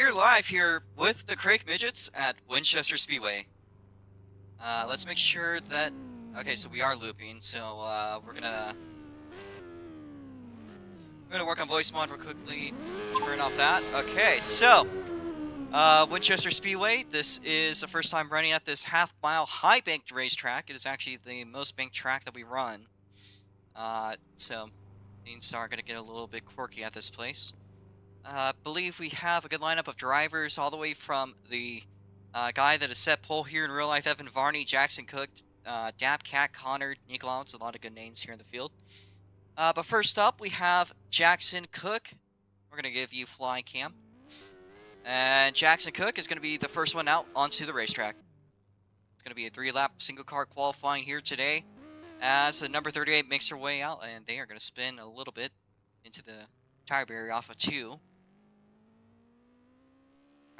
we're live here with the Crake Midgets at Winchester Speedway. Let's make sure that... Okay, so we are looping, so we're gonna work on voice mod real quickly. Turn off that. Okay, so Winchester Speedway. This is the first time running at this half-mile high-banked racetrack. It is actually the most banked track that we run. So things are gonna get a little bit quirky at this place. Believe we have a good lineup of drivers, all the way from the guy that has set pole here in real life, Evan Varney, Jackson Cook, Dabcat, Connor, Nikolauts, a lot of good names here in the field. But first up, we have Jackson Cook. We're going to give you flying cam. And Jackson Cook is going to be the first one out onto the racetrack. It's going to be a 3-lap single car qualifying here today, as the number 38 makes their way out, and they are going to spin a little bit into the tire barrier off of 2.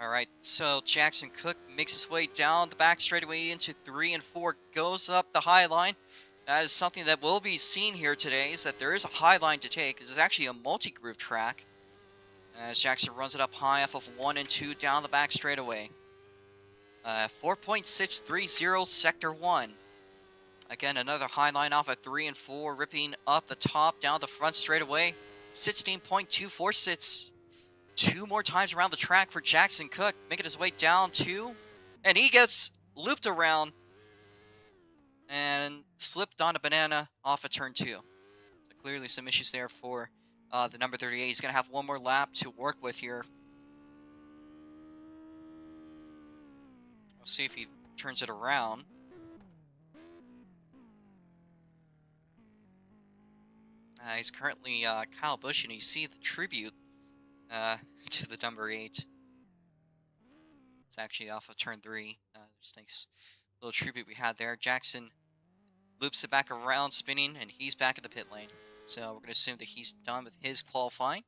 Alright, so Jackson Cook makes his way down the back straightaway into 3 and 4, goes up the high line. That is something that will be seen here today, is that there is a high line to take. This is actually a multi-groove track, as Jackson runs it up high off of 1 and 2 down the back straightaway. 4.630 sector 1. Again, another high line off of 3 and 4, ripping up the top down the front straightaway. 16.246. 2 more times around the track for Jackson Cook, making his way down 2, and he gets looped around and slipped on a banana off of turn 2. So clearly some issues there for the number 38. He's going to have one more lap to work with here. We'll see if he turns it around. He's currently Kyle Busch, and you see the tribute to the number 8. It's actually off of turn 3. There's a nice little tribute we had there. Jackson loops it back around, spinning, and he's back in the pit lane. So we're going to assume that he's done with his qualifying.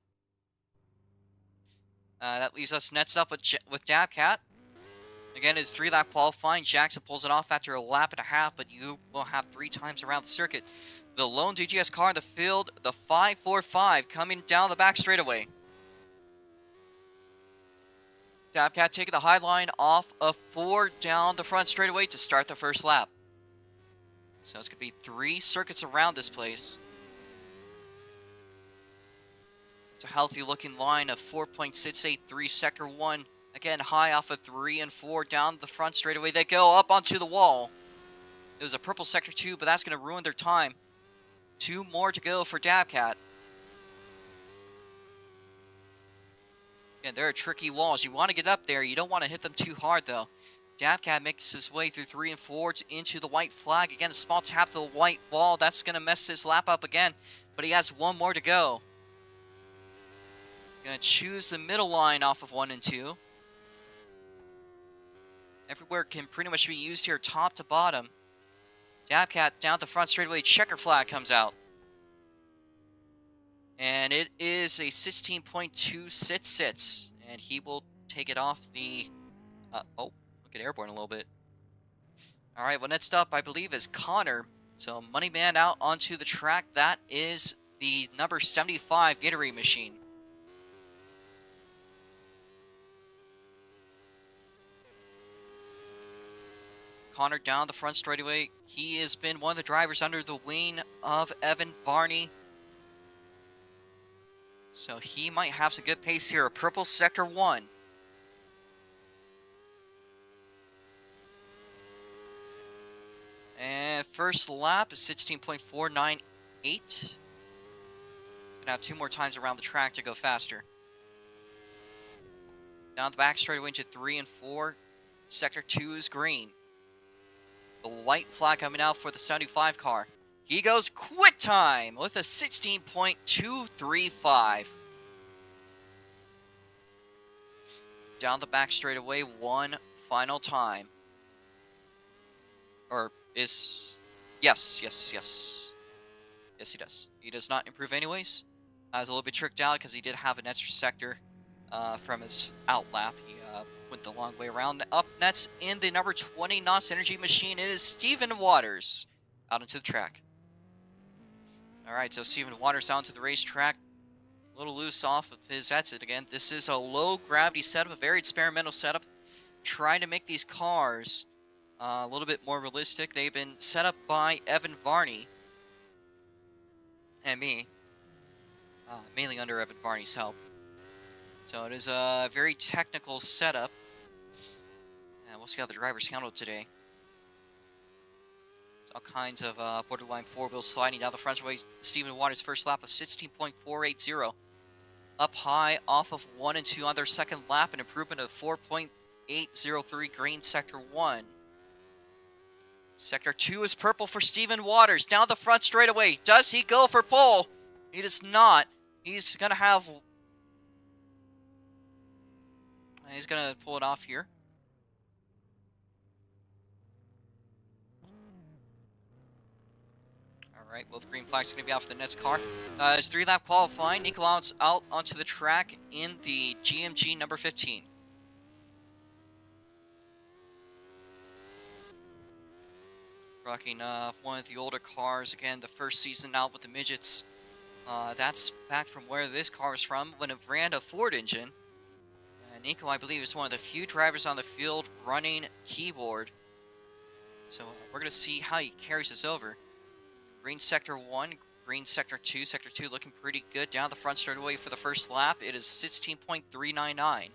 That leaves us next up with Dabcat. Again, his 3-lap qualifying. Jackson pulls it off after a lap and a half, but you will have 3 times around the circuit. The lone DGS car in the field, the 545, coming down the back straightaway. Dabcat taking the high line off of 4 down the front straightaway to start the first lap. So it's going to be 3 circuits around this place. It's a healthy looking line of 4.683 sector 1. Again, high off of 3 and 4 down the front straightaway. They go up onto the wall. It was a purple sector 2, but that's going to ruin their time. 2 more to go for Dabcat. Again, there are tricky walls. You want to get up there. You don't want to hit them too hard, though. Dabcat makes his way through 3 and 4 into the white flag. Again, a small tap to the white wall. That's going to mess his lap up again. But he has 1 more to go. Going to choose the middle line off of 1 and 2. Everywhere can pretty much be used here, top to bottom. Dabcat down the front straightaway. Checker flag comes out. And it is a 16.266, and he will take it off the... oh, look at airborne a little bit. All right, well, next up, I believe, is Connor. So, Money Man out onto the track. That is the number 75 Gatorade machine. Connor down the front straightaway. He has been one of the drivers under the wing of Evan Varney. So he might have some good pace here. A purple sector 1. And first lap is 16.498. Gonna have 2 more times around the track to go faster. Down the back straightaway into 3 and 4. Sector 2 is green. The white flag coming out for the 75 car. He goes quick time with a 16.235. Down the back straightaway, 1 final time. Or is... Yes, he does. He does not improve anyways. I was a little bit tricked out because he did have an extra sector from his out lap. He went the long way around. Up next in the number 20 NOS Energy machine, it is Steven Waters out into the track. All right, so Steven Waters out to the racetrack. A little loose off of his exit again. This is a low gravity setup, a very experimental setup, trying to make these cars a little bit more realistic. They've been set up by Evan Varney and me, mainly under Evan Varney's help. So it is a very technical setup. And we'll see how the drivers handle it today. All kinds of borderline four-wheel sliding down the front straightaway. Stephen Waters' first lap of 16.480. Up high off of 1 and 2 on their second lap. An improvement of 4.803 green Sector 1. Sector 2 is purple for Stephen Waters. Down the front straightaway. Does he go for pole? He does not. He's going to have... He's going to pull it off here. Alright, well, the green flag's going to be out for the next car. It's 3-lap qualifying. Nico Allen's out onto the track in the GMG number 15. Rocking one of the older cars. Again, the first season out with the Midgets. That's back from where this car was from, when it ran a Ford engine. Nico, I believe, is one of the few drivers on the field running keyboard. So we're going to see how he carries this over. Green Sector 1, green Sector 2. Sector 2 looking pretty good. Down the front straightaway for the first lap. It is 16.399.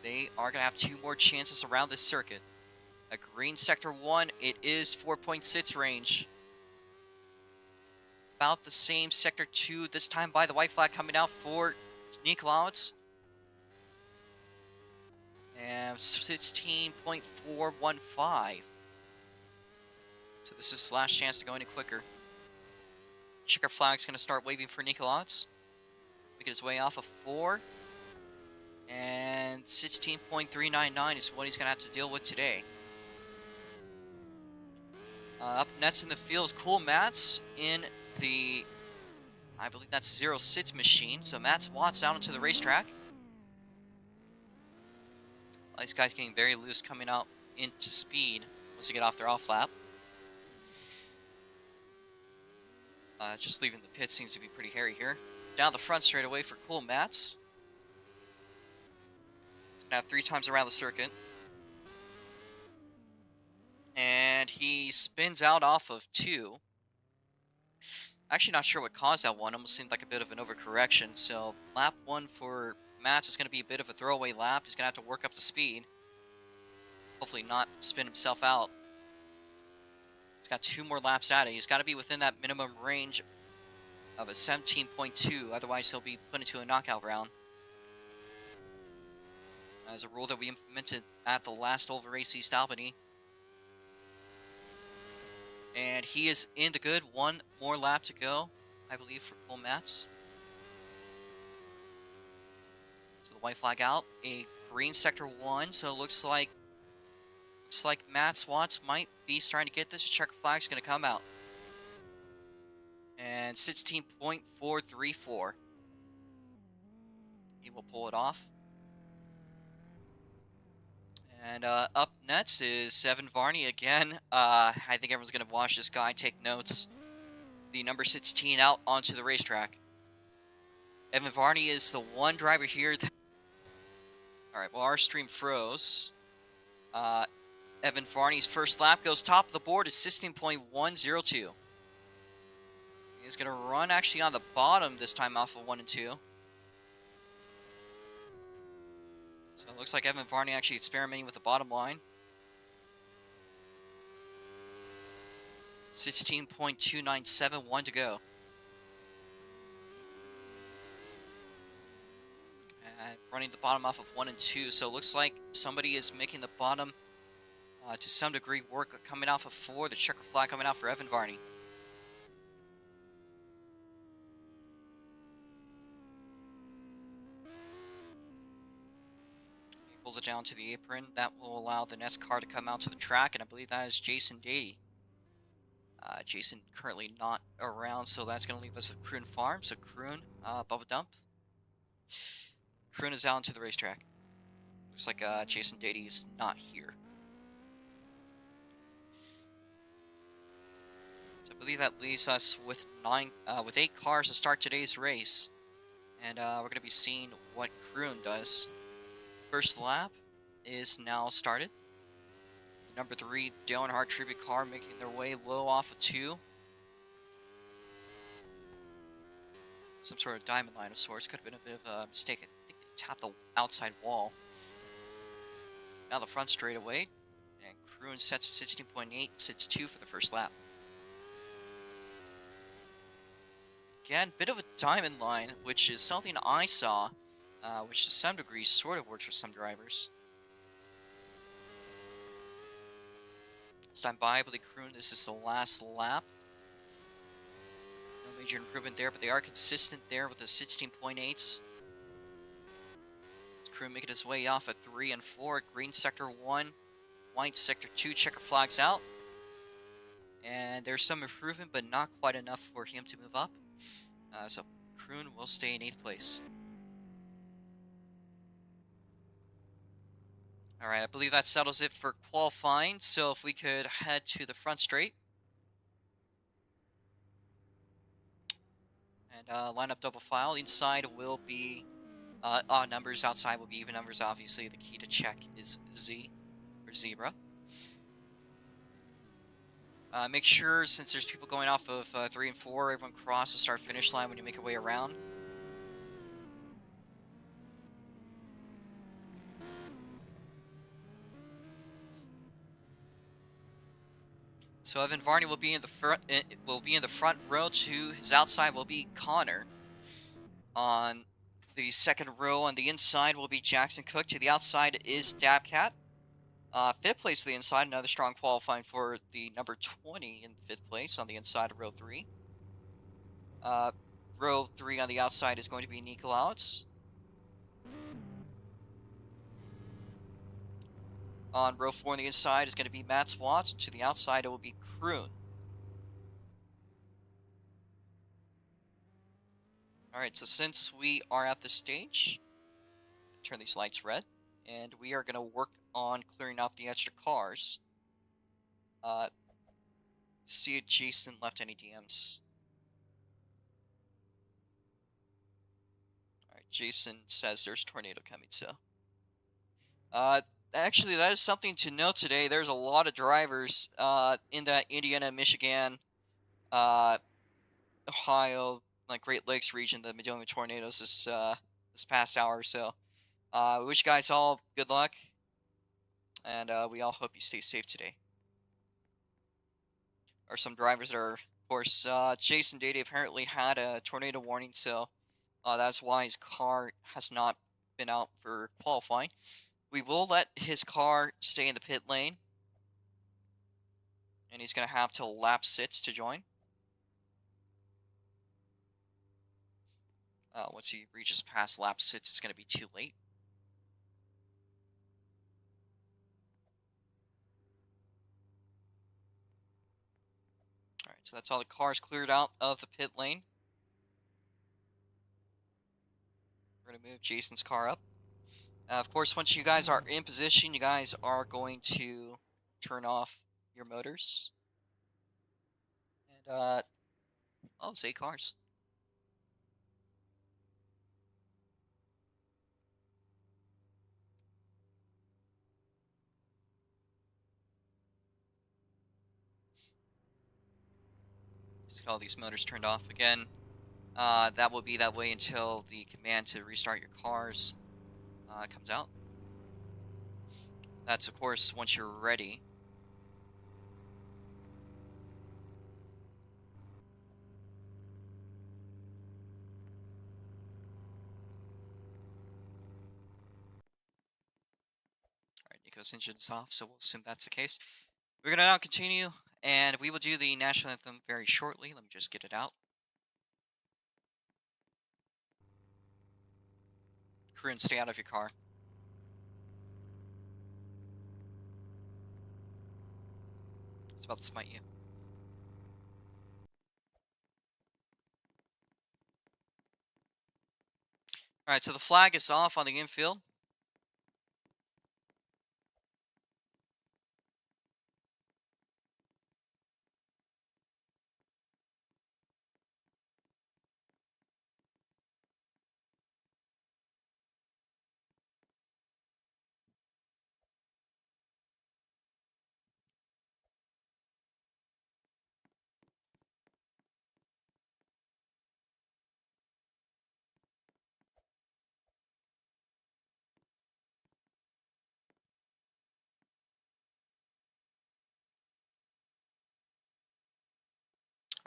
They are going to have 2 more chances around this circuit. A green Sector 1, it is 4.6 range. About the same Sector 2, this time by the white flag coming out for Nico Allen's. And 16.415. So this is his last chance to go any quicker. Checker flag's going to start waving for Nico Allen's. Making his way off of 4. And 16.399 is what he's going to have to deal with today. Up next in the field is Cool Mats in the, I believe that's 06 machine. So Mats Watts out onto the racetrack. These guys getting very loose coming out into speed once they get off their off lap. Just leaving the pit seems to be pretty hairy here. Down the front straightaway for Cool Mats. He's going to have 3 times around the circuit. And he spins out off of 2. Actually not sure what caused that one. Almost seemed like a bit of an overcorrection. So lap 1 for Mats is going to be a bit of a throwaway lap. He's going to have to work up the speed. Hopefully not spin himself out. He's got 2 more laps at it. He's got to be within that minimum range of a 17.2. Otherwise, he'll be put into a knockout round. As a rule that we implemented at the last Over Race East Albany. And he is in the good. 1 more lap to go, I believe, for Cole Mats. So the white flag out. A green Sector 1. So it looks like Mats Watts might be starting to get this. Checker flag's going to come out. And 16.434. He will pull it off. And up next is Evan Varney again. I think everyone's going to watch this guy, take notes. The number 16 out onto the racetrack. Evan Varney is the one driver here. Alright, well, our stream froze. Evan Varney's first lap goes top of the board at 16.102. He's going to run actually on the bottom this time off of 1 and 2. So it looks like Evan Varney actually experimenting with the bottom line. 16.297, 1 to go. And running the bottom off of 1 and 2, so it looks like somebody is making the bottom to some degree work coming off of 4. The checker flag coming out for Evan Varney. Pulls it down to the apron. That will allow the next car to come out to the track, and I believe that is Jason Dady. Jason currently not around, so that's going to leave us with Kroon Farm. So Kroon, above a dump. Kroon is out into the racetrack. Looks like Jason Dady is not here. So believe that leaves us with with 8 cars to start today's race, and we're gonna be seeing what Kroon does. First lap is now started. Number 3, Dale Earnhardt tribute car making their way low off of 2. Some sort of diamond line of sorts. Could have been a bit of a mistake. I think they tapped the outside wall. Now the front straightaway. And Kroon sets at 16.8, sits 2 for the first lap. Again, bit of a diamond line, which is something I saw, which to some degree sort of works for some drivers. Stand by, I believe Kroon, this is the last lap. No major improvement there, but they are consistent there with the 16.8s. Kroon making his way off at 3 and 4. Green sector 1, white sector 2, checker flags out. And there's some improvement, but not quite enough for him to move up. So Kroon will stay in 8th place. Alright, I believe that settles it for qualifying. So if we could head to the front straight. And line up double file. Inside will be odd numbers. Outside will be even numbers. Obviously, the key to check is Z, or zebra. Make sure, since there's people going off of 3 and 4, everyone cross the start-finish line when you make your way around. So Evan Varney will be in the front row. To his outside will be Connor. On the second row on the inside will be Jackson Cook. To the outside is Dabcat. 5th place to the inside, another strong qualifying for the number 20 in 5th place on the inside of row 3. Row 3 on the outside is going to be Nico Alex. On row 4 on the inside is going to be Matt Watts. To the outside it will be Kroon. Alright, so since we are at this stage, turn these lights red, and we are going to work on clearing out the extra cars. See if Jason left any DMs. Alright, Jason says there's a tornado coming, so. Actually, that is something to note today. There's a lot of drivers in that Indiana, Michigan, Ohio, like Great Lakes region that have been dealing with tornadoes this past hour or so. We wish you guys all good luck, and we all hope you stay safe today. Or some drivers that are, of course, Jason Dady apparently had a tornado warning, so that's why his car has not been out for qualifying. We will let his car stay in the pit lane, and he's going to have to lap 6 to join. Once he reaches past lap 6, it's going to be too late. Alright, so that's all the cars cleared out of the pit lane. We're going to move Jason's car up. Of course, once you guys are in position, you guys are going to turn off your motors. And, oh, say cars. Just get all these motors turned off again. That will be that way until the command to restart your cars comes out. That's, of course, once you're ready. Alright, Nico's engine's off, so we'll assume that's the case. We're going to now continue, and we will do the national anthem very shortly. Let me just get it out. Kroon, stay out of your car. It's about to smite you. Alright, so the flag is off on the infield.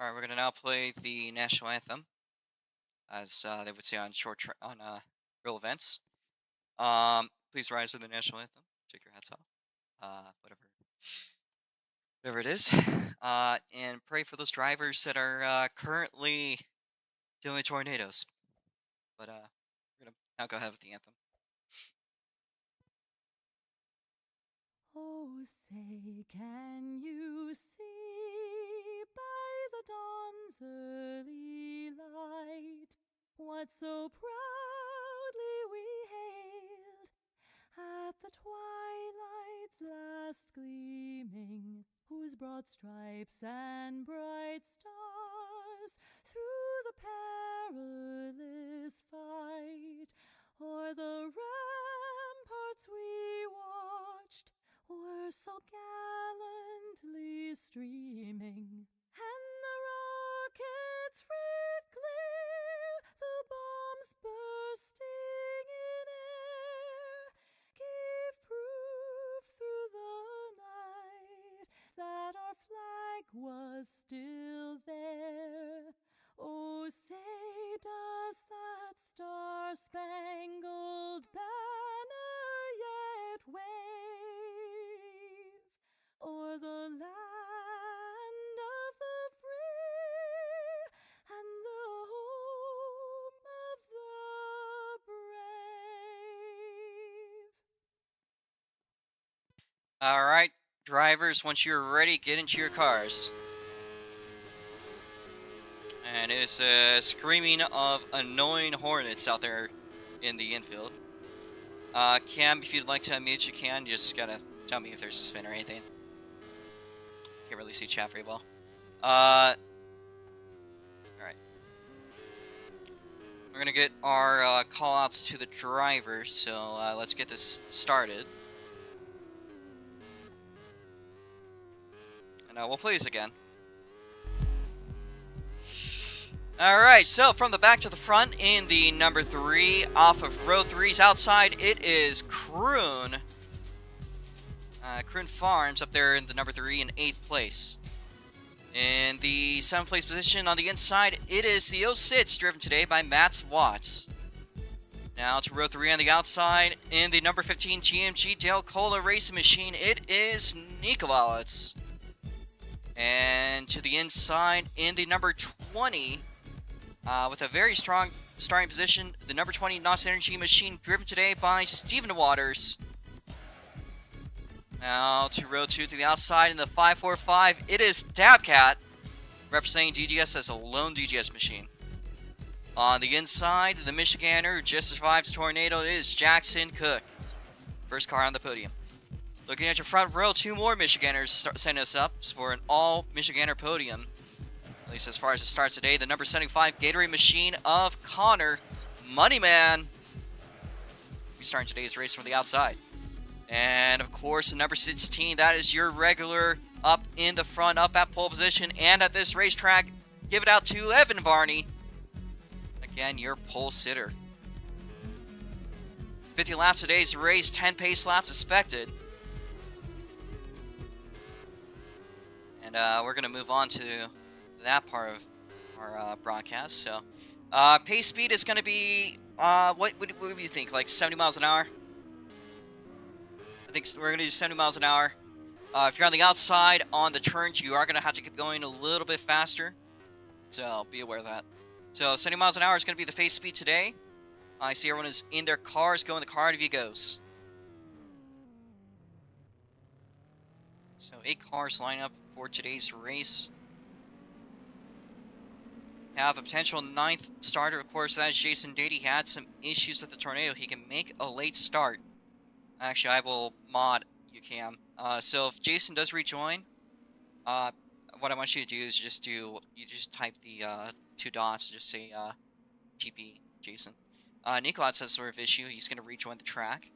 Alright, we're gonna now play the national anthem, as they would say on real events. Please rise for the national anthem. Take your hats off. Whatever it is. And pray for those drivers that are currently dealing with tornadoes. But we're gonna now go ahead with the anthem. Oh, say, can you see by the dawn's early light what so proudly we hailed at the twilight's last gleaming, whose broad stripes and bright stars through the perilous fight o'er the ramparts we watched were so gallantly streaming, and the rockets' red glare, the bombs bursting in air, gave proof through the night that our flag was still there. Oh, say, does that star-spangled banner yet wave o'er the land of the free and the home of the brave? Alright, drivers, once you're ready, get into your cars. And it's a screaming of annoying hornets out there in the infield. Cam, if you'd like to unmute, you can. You just gotta tell me if there's a spin or anything. Can't really see chat very well. Alright. We're gonna get our call-outs to the drivers, so let's get this started. And we'll play this again. Alright, so from the back to the front in the number 3, off of row 3's outside, it is Kroon. Kroon Farms up there in the number 3 in 8th place. In the 7th place position on the inside, it is the 06 driven today by Matt Watts. Now to row 3 on the outside, in the number 15 GMG Dale Cola Racing Machine, it is Nikolowitz. And to the inside, in the number 20, with a very strong starting position, the number 20 NOS Energy Machine driven today by Stephen Waters. Now to row 2 to the outside in the 545, it is Dabcat, representing DGS as a lone DGS machine. On the inside, the Michiganer who just survived a tornado, it is Jackson Cook. First car on the podium. Looking at your front row, 2 more Michiganders setting us up for an all-Michigander podium. At least as far as it starts today, the number 75 Gatorade Machine of Connor Moneyman. We start today's race from the outside. And of course, the number 16, that is your regular up in the front, up at pole position. And at this racetrack, give it out to Evan Varney. Again, your pole sitter. 50 laps today's race, 10 pace laps expected. And we're going to move on to that part of our broadcast. So, pace speed is going to be, what do you think, like 70 miles an hour? I think we're going to do 70 miles an hour. If you're on the outside on the turns, you are going to have to keep going a little bit faster. So, be aware of that. So, 70 miles an hour is going to be the pace speed today. I see everyone is in their cars, going the car review goes. So, 8 cars line up for today's race. Have a potential 9th starter, of course, that is Jason Dady. He had some issues with the tornado. He can make a late start. Actually, I will mod you can. So if Jason does rejoin, what I want you to do is just type the 2 dots, just say TP Jason. Nikolai has sort of issue. He's going to rejoin the track.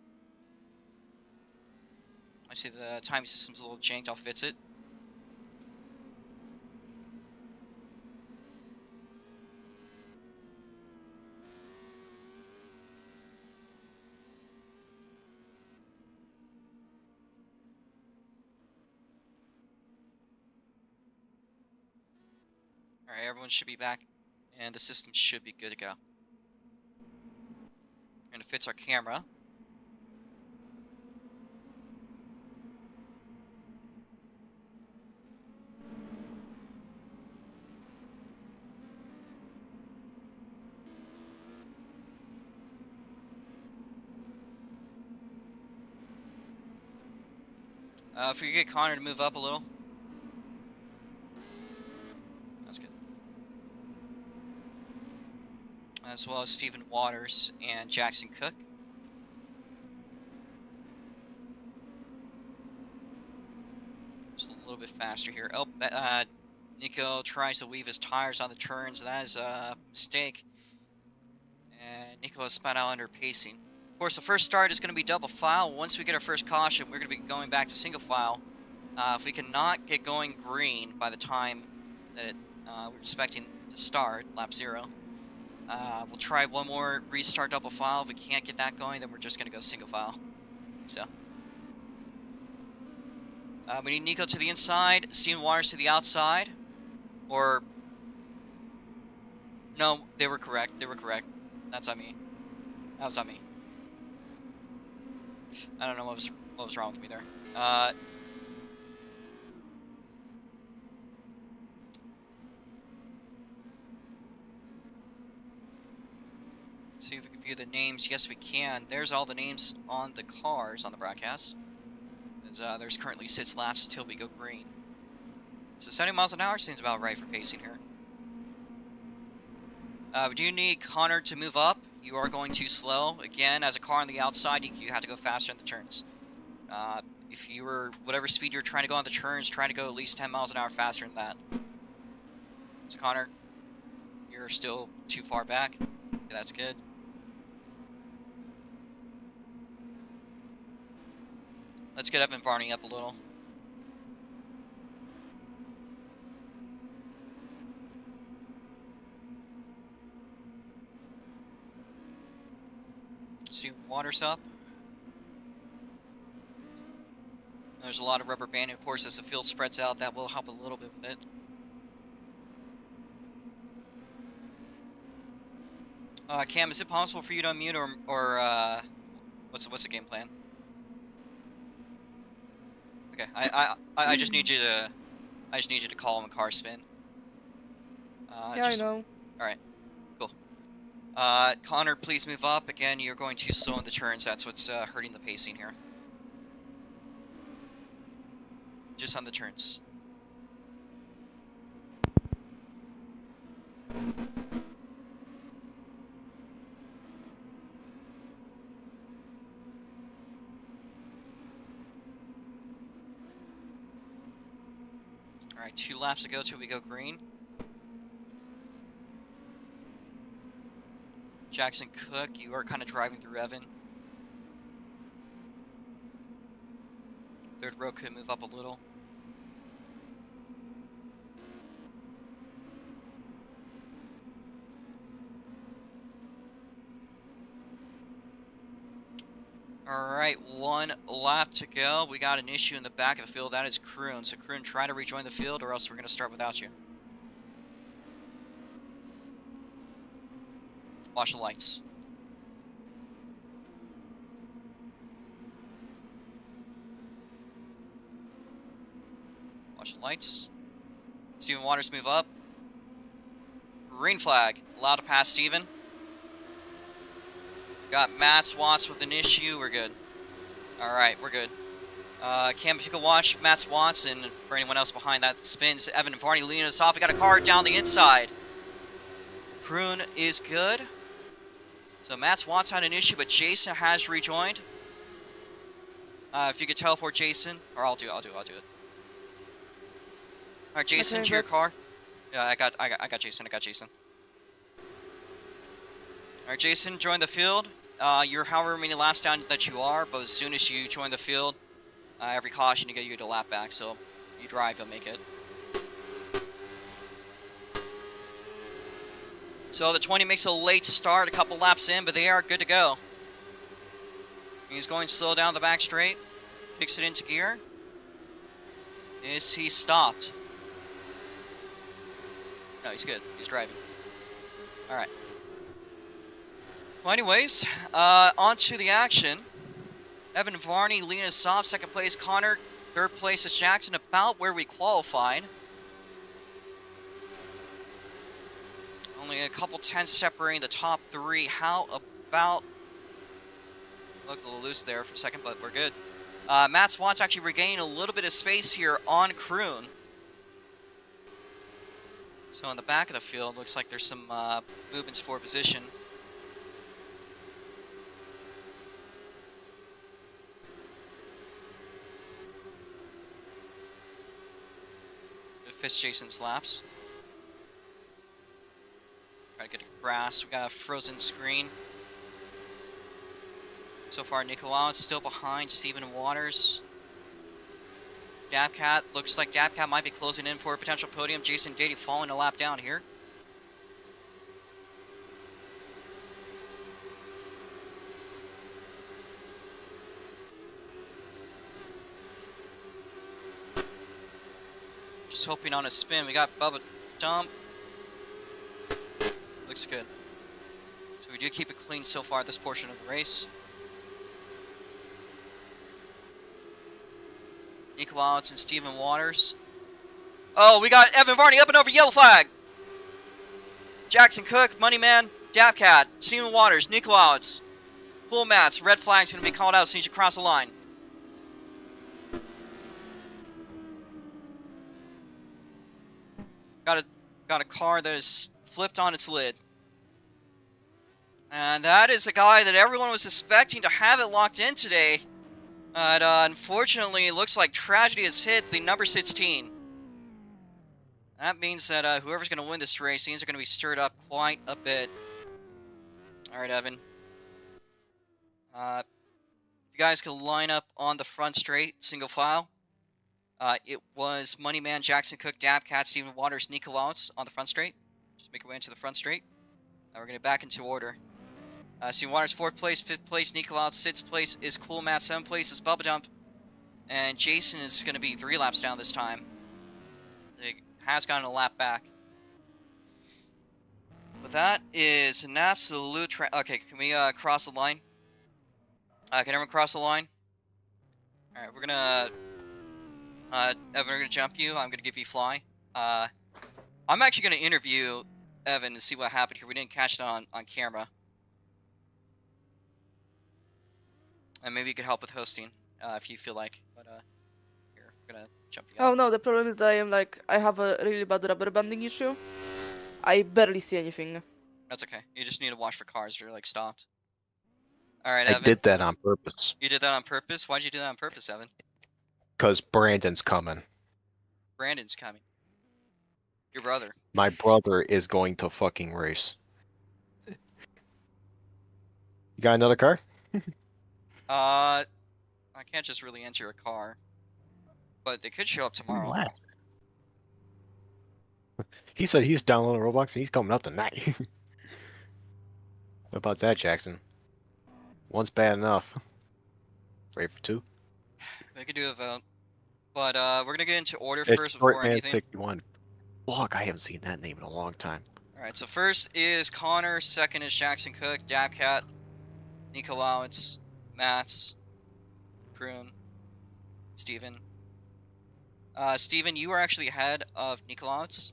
I see the timing system's a little janked. I'll fix it. Alright, everyone should be back, and the system should be good to go. And it fits our camera. If we could get Connor to move up a little. That's good. As well as Stephen Waters and Jackson Cook. Just a little bit faster here. Oh, Nico tries to weave his tires on the turns. That is a mistake. And Nico has spun out under pacing. Of course, the first start is going to be double file. Once we get our first caution, we're going to be going back to single file. If we cannot get going green by the time that we're expecting to start, lap 0, we'll try one more restart double file. If we can't get that going, then we're just going to go single file. So, we need Nico to the inside, Steven Waters to the outside. Or, no, they were correct. They were correct. That's on me. That was on me. I don't know what was wrong with me there. See if we can view the names. Yes, we can. There's all the names on the cars on the broadcast. There's currently 6 laps till we go green. So 70 miles an hour seems about right for pacing here. We do need Connor to move up. You are going too slow. Again, as a car on the outside, you have to go faster in the turns. If you were, whatever speed you're trying to go on the turns, try to go at least 10 miles an hour faster than that. So Connor, you're still too far back. Okay, that's good. Let's get Evan Varney up a little. See, Waters up. There's a lot of rubber banding, of course, as the field spreads out. That will help a little bit with it. Cam, is it possible for you to unmute, or what's the game plan? Okay, I just need you to call him a car spin. Yeah, I know. All right, cool. Connor, please move up. Again, you're going too slow in the turns. That's what's hurting the pacing here. Just on the turns. Alright, 2 laps to go till we go green. Jackson Cook, you are kind of driving through Evan. Third row could move up a little. Alright, 1 lap to go. We got an issue in the back of the field. That is Kroon. So Kroon, try to rejoin the field or else we're going to start without you. Watch the lights. Watch the lights. Steven Waters move up. Green flag. Allowed to pass Steven. Got Matt's Watts with an issue. We're good. Alright, we're good. Cam, if you could watch Matt's Watts, and for anyone else behind that spins, Evan and Varney leading us off. We got a car down the inside. Kroon is good. So Matt's Watts had an issue, but Jason has rejoined. If you could teleport Jason, or I'll do it. Alright, Jason, Okay, to your good. car. Yeah, I got Jason. Alright, Jason, join the field. You're however many laps down that you are, but as soon as you join the field, every caution you get a lap back, so you drive, you'll make it. So the 20 makes a late start, a couple laps in, but they are good to go. He's going slow down the back straight, kicks it into gear. Is he stopped? No, he's good. He's driving. All right. Well, anyways, on to the action. Evan Varney leading us off. Second place, Connor. Third place is Jackson, about where we qualified. Only a couple tenths separating the top three. How about... Looked a little loose there for a second, but we're good. Matt Swan's actually regaining a little bit of space here on Kroon. So in the back of the field, looks like there's some movements for position. Fist Jason's laps. Try to get to grass. We got a frozen screen. So far, Nicolau still behind Stephen Waters. Dabcat, looks like Dabcat might be closing in for a potential podium. Jason Dady falling a lap down here. Just hoping on a spin. We got Bubba Dump. Looks good. So we do keep it clean so far this portion of the race. Nico Alex and Stephen Waters. Oh, we got Evan Varney up and over, yellow flag. Jackson Cook, Moneyman, Dabcat, Stephen Waters, Nico Alex. Pool mats, red flag's going to be called out as soon as you cross the line. Got a car that is flipped on its lid. And that is a guy that everyone was expecting to have it locked in today. But unfortunately, it looks like tragedy has hit the number 16. That means that whoever's going to win this race, things are going to be stirred up quite a bit. Alright, Evan. If you guys could line up on the front straight, single file. It was Moneyman, Jackson Cook, Dabcat, Stephen Waters, Nico Louts on the front straight. Just make your way into the front straight. Now we're going to back into order. Stephen Waters, 4th place, 5th place, Nico Louts, 6th place is Cool Matt, 7th place is Bubba Dump. And Jason is going to be 3 laps down this time. He has gotten a lap back. But that is an absolute... Okay, can we cross the line? Can everyone cross the line? Alright, we're going to... Evan, we're going to jump you. I'm going to give you fly. I'm actually going to interview Evan to see what happened here. We didn't catch it on camera. And maybe you could help with hosting, if you feel like. But, here, we're going to jump you up. Oh no, the problem is that I have a really bad rubber banding issue. I barely see anything. That's okay. You just need to watch for cars that are, like, stopped. Alright, I Evan. did that on purpose. You did that on purpose? Why'd you do that on purpose, Evan? Because Brandon's coming. Brandon's coming. Your brother. My brother is going to fucking race. You got another car? I can't just really enter a car. But they could show up tomorrow. What? He said he's downloading Roblox and he's coming up tonight. What about that, Jackson? One's bad enough. Ready for 2? We could do a vote. But we're going to get into order It's first before Shortman anything. 61. Fuck, I haven't seen that name in a long time. Alright, so first is Connor, second is Jackson Cook, Dabcat, Nico Lowitz, Mats, Kroon, Steven. Steven, you are actually ahead of Nico Lowitz.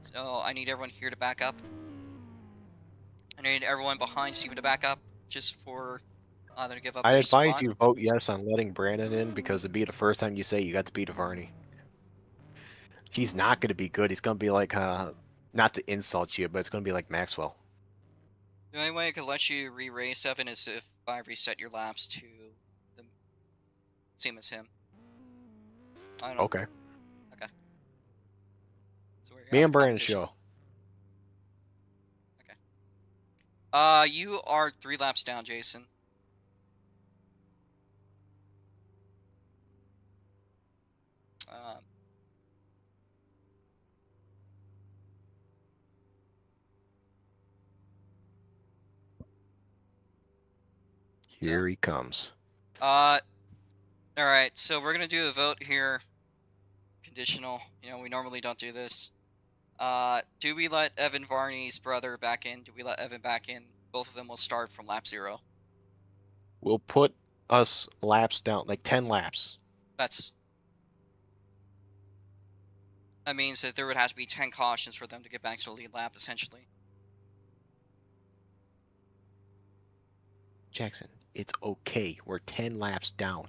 So I need everyone here to back up. I need everyone behind Steven to back up, just for them to give up I their advise spot. you vote yes on letting Brandon in because it'd be the first time you say you got to beat Varney. He's not going to be good. He's going to be like, not to insult you, but it's going to be like Maxwell. The only way I could let you re-race, Evan, is if I reset your laps to the same as him. I don't know. Okay. Okay. So we're Me on and Brandon competition. show. You are 3 laps down, Jason. Here he comes. Alright, so we're gonna do a vote here. Conditional. You know, we normally don't do this. Do we let Evan Varney's brother back in? Do we let Evan back in? Both of them will start from lap 0. We'll put us laps down, like 10 laps. That means that there would have to be 10 cautions for them to get back to the lead lap, essentially. Jackson, it's okay. We're 10 laps down.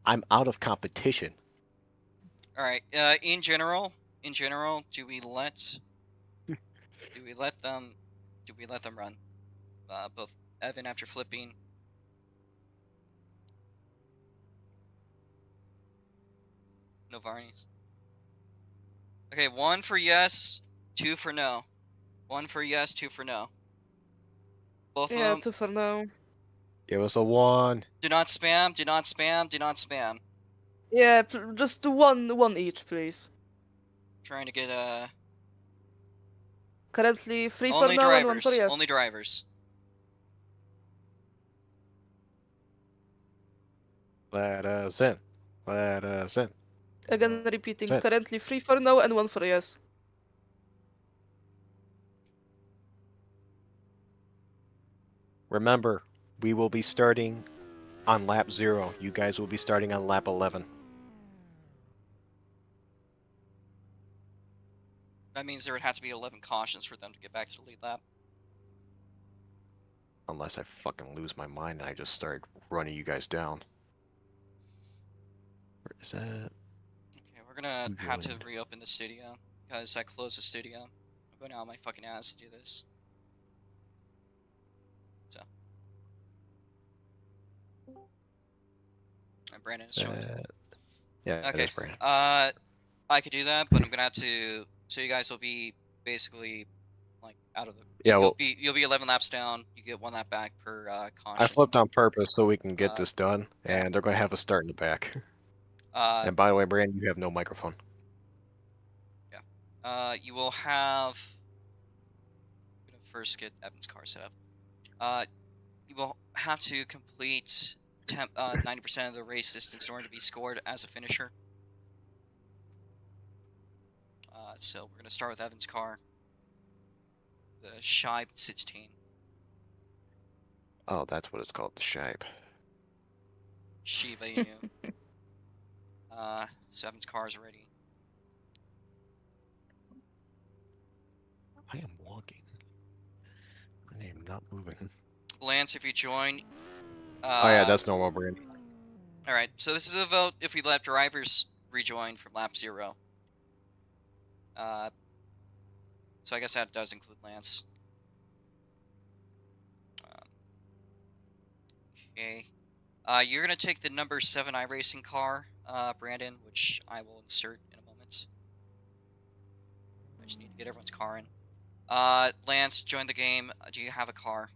I'm out of competition. All right. In general, do we let them run? Both Evan after flipping. No Varneys. Okay, 1 for yes, 2 for no. 1 for yes, 2 for no. Both of Yeah, them. 2 for now. Give us a 1. Do not spam. Do not spam. Do not spam. Yeah, just do one each, please. Trying to get a. Currently 3 for Only no and 1 for drivers. yes. Only drivers. Let us in. Let us in. Again, repeating. That's it. Currently 3 for no and 1 for yes. Remember, we will be starting on lap 0. You guys will be starting on lap 11. That means there would have to be 11 cautions for them to get back to the lead lap. Unless I fucking lose my mind and I just start running you guys down. Where is that? Okay, we're gonna have to reopen the studio because I closed the studio. I'm going out of my fucking ass to do this. So. And Brandon is joined. Yeah, Okay. that's Brandon. I could do that, but I'm gonna have to. So you guys will be basically like out of the. Yeah, well, you'll be 11 laps down. You get 1 lap back per caution. I flipped on purpose so we can get this done, yeah. and they're going to have us start in the back. And by the way, Brandon, you have no microphone. Yeah. You will have. I'm gonna first get Evan's car set up. You will have to complete 90% of the race distance in order to be scored as a finisher. So we're gonna start with Evan's car. The Shibe 16. Oh, that's what it's called, the Shibe. Shiba Inu. So Evan's car is ready. I am walking. I am not moving. Lance, if you join. Oh yeah, that's normal, Brandon. All right. So this is a vote if we let drivers rejoin from lap 0. So I guess that does include Lance. Okay. You're gonna take the number 7 iRacing car, Brandon, which I will insert in a moment. I just need to get everyone's car in. Lance, join the game. Do you have a car?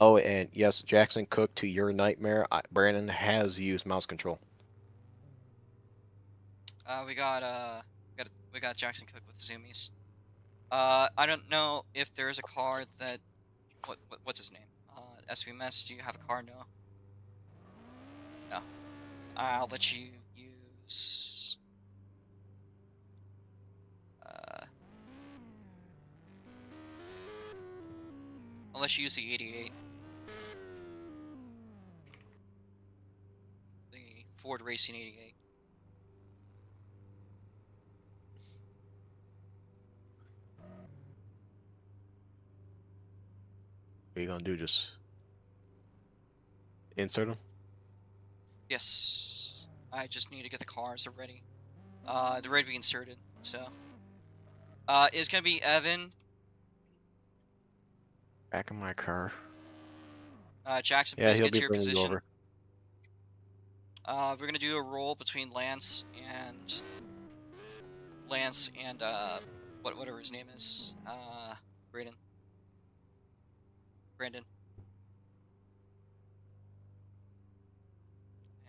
Oh, and yes, Jackson Cook, to your nightmare, Brandon has used mouse control. We got Jackson Cook with the zoomies. I don't know if there is a car that what's his name? SVMS, do you have a car? No. No. I'll let you use the 88. The Ford Racing 88. What are you gonna do? Just insert them? Yes. I just need to get the cars ready. They're ready to be inserted. So, it's gonna be Evan. Back in my car. Jackson, Yeah, please he'll get be to your bringing you position. over. We're gonna do a roll between Lance and whatever his name is. Brandon.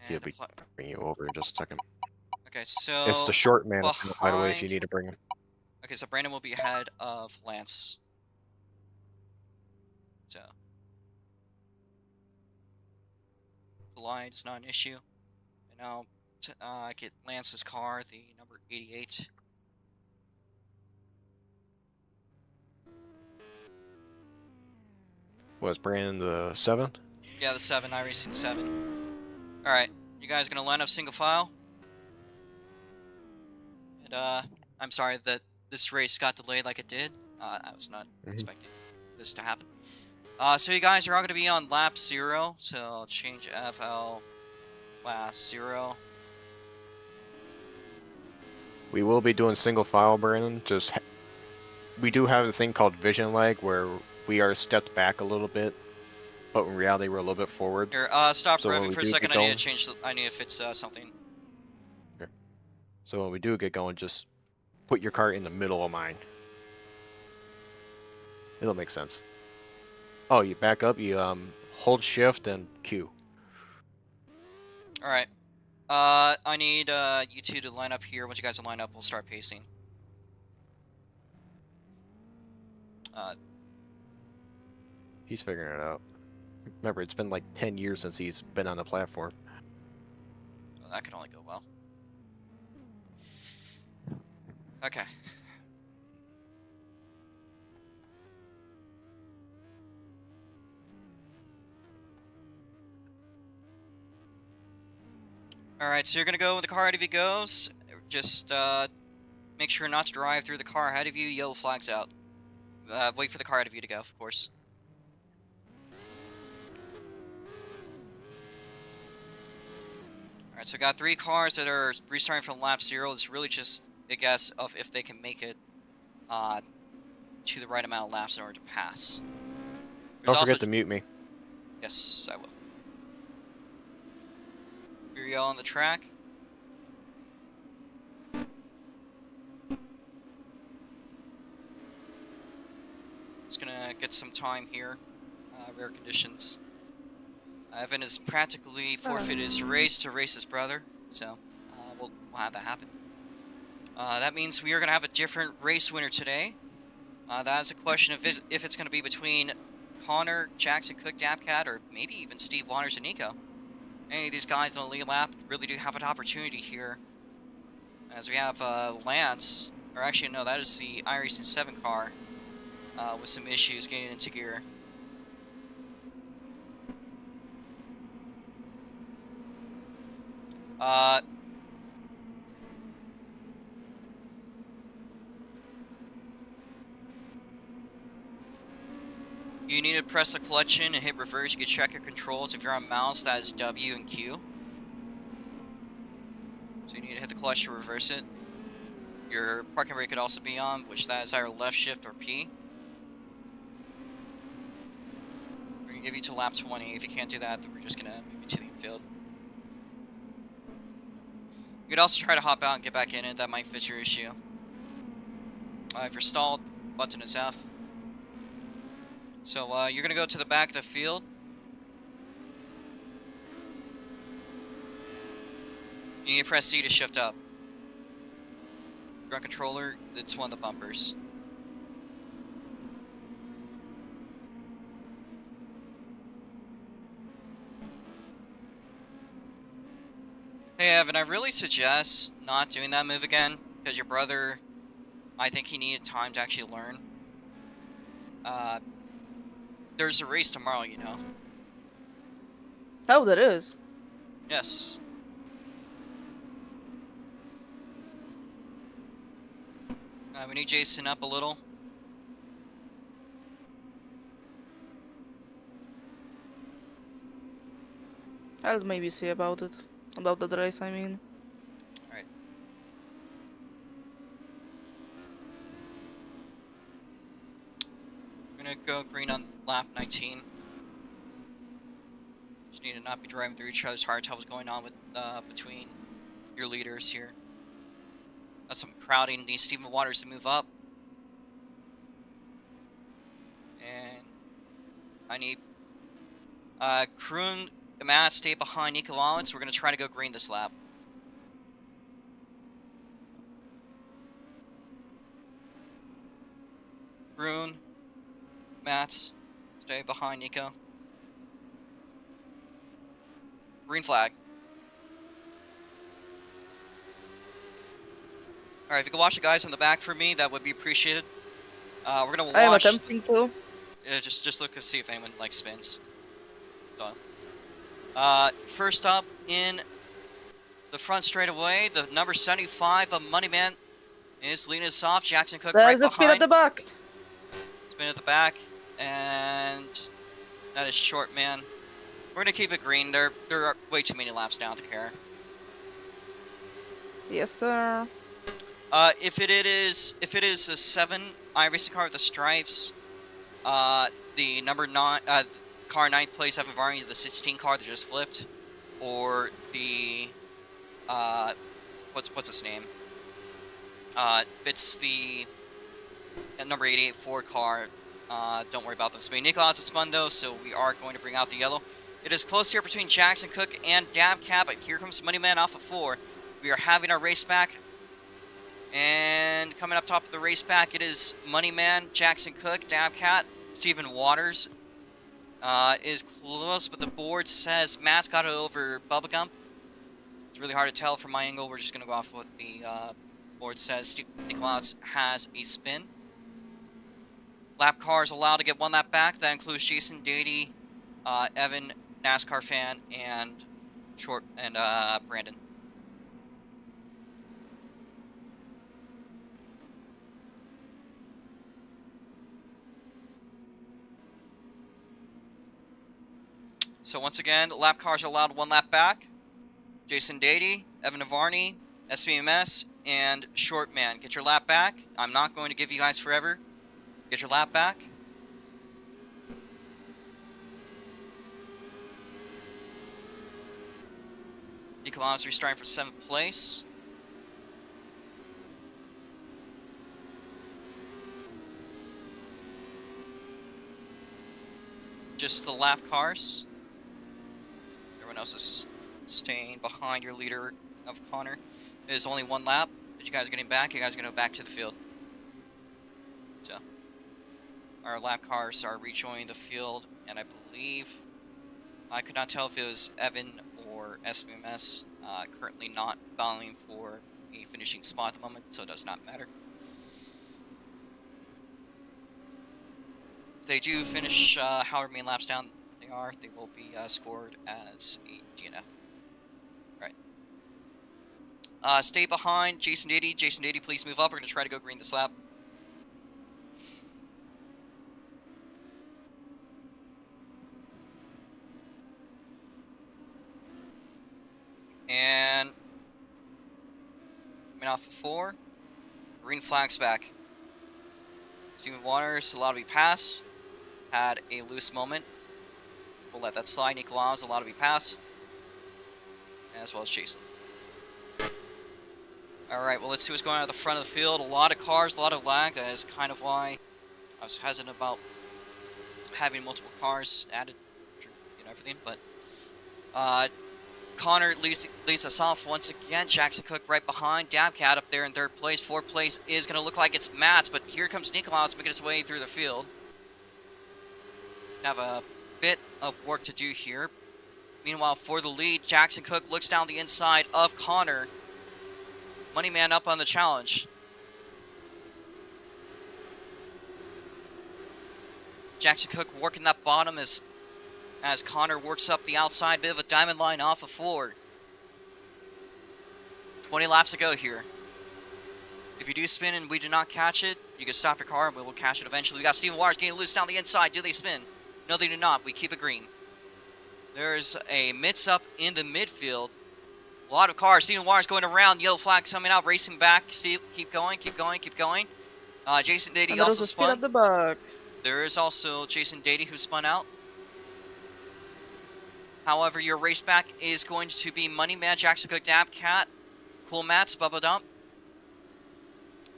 He'll And be bringing you over in just a second. okay, so It's the short man, by the way, if you behind. need to bring him. Okay, so Brandon will be ahead of Lance. So collide is not an issue. And now get Lance's car, the number 88. Was Brandon the 7? Yeah, the 7, iRacing 7. Alright, you guys gonna line up single file? And I'm sorry that this race got delayed like it did. I was not expecting this to happen. So you guys are all gonna be on lap 0, so I'll change FL lap 0. We will be doing single file, Brandon. We do have a thing called vision lag where we are stepped back a little bit, but in reality we're a little bit forward. Here, stop So when revving we for a do second. get I need going- to change. I need to fix something. Okay. So when we do get going, just put your car in the middle of mine. It'll make sense. Oh, you back up. You hold shift and Q. All right. I need you two to line up here. Once you guys are lined up, we'll start pacing. He's figuring it out. Remember, it's been like 10 years since he's been on the platform. Well, that could only go well. Okay. Alright, so you're gonna go with the car ahead of you goes. Just make sure not to drive through the car ahead of you. Yellow flags out. Wait for the car ahead of you to go, of course. Alright, so we got 3 cars that are restarting from lap 0. It's really just a guess of if they can make it to the right amount of laps in order to pass. Don't forget to mute me. Yes, I will. You're yelling on the track. Just gonna get some time here. Rare conditions. Evan has practically forfeited his race to race his brother, so we'll have that happen. That means we are gonna have a different race winner today. That is a question of if it's gonna be between Connor, Jackson Cook, Dabcat, or maybe even Steve Waters and Nico. Any of these guys on the lead lap really do have an opportunity here. As we have Lance, or actually no, that is the iRacing 7 car with some issues getting into gear. You need to press the clutch in and hit reverse. You can check your controls. If you're on mouse, that is W and Q. So you need to hit the clutch to reverse it. Your parking brake could also be on, which that is either left shift or P. We're going to give you to lap 20. If you can't do that, then we're just going to move you to the infield. You could also try to hop out and get back in it. That might fit your issue. If you're stalled, button is F. So you're going to go to the back of the field. You need to press C to shift up. Front controller, it's one of the bumpers. Hey Evan, I really suggest not doing that move again, because your brother, I think he needed time to actually learn. There's a race tomorrow, you know. Oh, there is. Yes. We need Jason up a little. I'll maybe see about it. About the race, I mean. Alright. We're gonna go green on lap 19. Just need to not be driving through each other's hard. Tell what's going on with between your leaders here. That's some crowding. Need Stephen Waters to move up. And I need Kroon Matt, stay behind Nico Owens. We're going to try to go green this lap. Brune, Mats, stay behind Nico. Green flag. Alright, if you could watch the guys in the back for me, that would be appreciated. We're going to I am watch... attempting to. Just look to see if anyone, like, spins. So, first up in the front straightaway, the number 75 of Moneyman is leading us off. Jackson Cook right There's a spin behind. at the back. Spin at the back, and that is short, man. We're gonna keep it green. There are way too many laps down to care. Yes, sir. If it is a 7 iRacing car with the stripes, the number 9 car 9th place Evan Varney, the 16 car that just flipped, or the what's its name? Fits the number 88 Ford car. Don't worry about them spinning. Nicholas is spun though, so we are going to bring out the yellow. It is close here between Jackson Cook and Dabcat, but here comes Moneyman off of 4. We are having our race back. And coming up top of the race back, it is Moneyman, Jackson Cook, Dabcat, Stephen Waters is close, but the board says Matt's got it over Bubba Gump. It's really hard to tell from my angle. We're just going to go off what the board says. Steve Nicolaus has a spin. Lap cars allowed to get 1 lap back. That includes Jason Dady, Evan, NASCAR fan, and Brandon. So once again, lap cars are allowed 1 lap back. Jason Dady, Evan Navarni, SVMS, and Shortman. Get your lap back. I'm not going to give you guys forever. Get your lap back. Nicholas restarting for 7th place. Just the lap cars. Everyone else is staying behind your leader of Connor. It is only 1 lap. But you guys are getting back. You guys are going to go back to the field. So, our lap cars are rejoining the field, and I believe I could not tell if it was Evan or SVMS. Currently not battling for a finishing spot at the moment, so it does not matter. If they do finish however many laps down they will be scored as a DNF. Alright. Stay behind Jason Dady. Jason Dady, please move up. We're going to try to go green this lap. And coming off of 4. Green flag's back. Stephen Waters allowed to be pass. Had a loose moment. We'll let that slide. Nicolas allowed to be pass. As well as Jason. Alright, well let's see what's going on at the front of the field. A lot of cars, a lot of lag. That is kind of why I was hesitant about having multiple cars added and everything. But Connor leads us off once again. Jackson Cook right behind. Dabcat up there in 3rd place. 4th place is going to look like it's Matt's, but here comes Nicolas making his way through the field. Have a bit of work to do here. Meanwhile, for the lead, Jackson Cook looks down the inside of Connor. Moneyman up on the challenge. Jackson Cook working that bottom as Connor works up the outside. Bit of a diamond line off of 4. 20 laps to go here. If you do spin and we do not catch it, you can stop your car and we will catch it eventually. We got Stephen Waters getting loose down the inside. Do they spin? No, they do not. We keep it green. There's a mitts up in the midfield. A lot of cars. Stephen Waters going around. Yellow flag coming out. Racing back. Steve, keep going, keep going, keep going. Jason Dady also spun. At the back. There is also Jason Dady who spun out. However, your race back is going to be Moneyman, Jackson Cook, Dabcat, Cool Mats, Bubba Dump.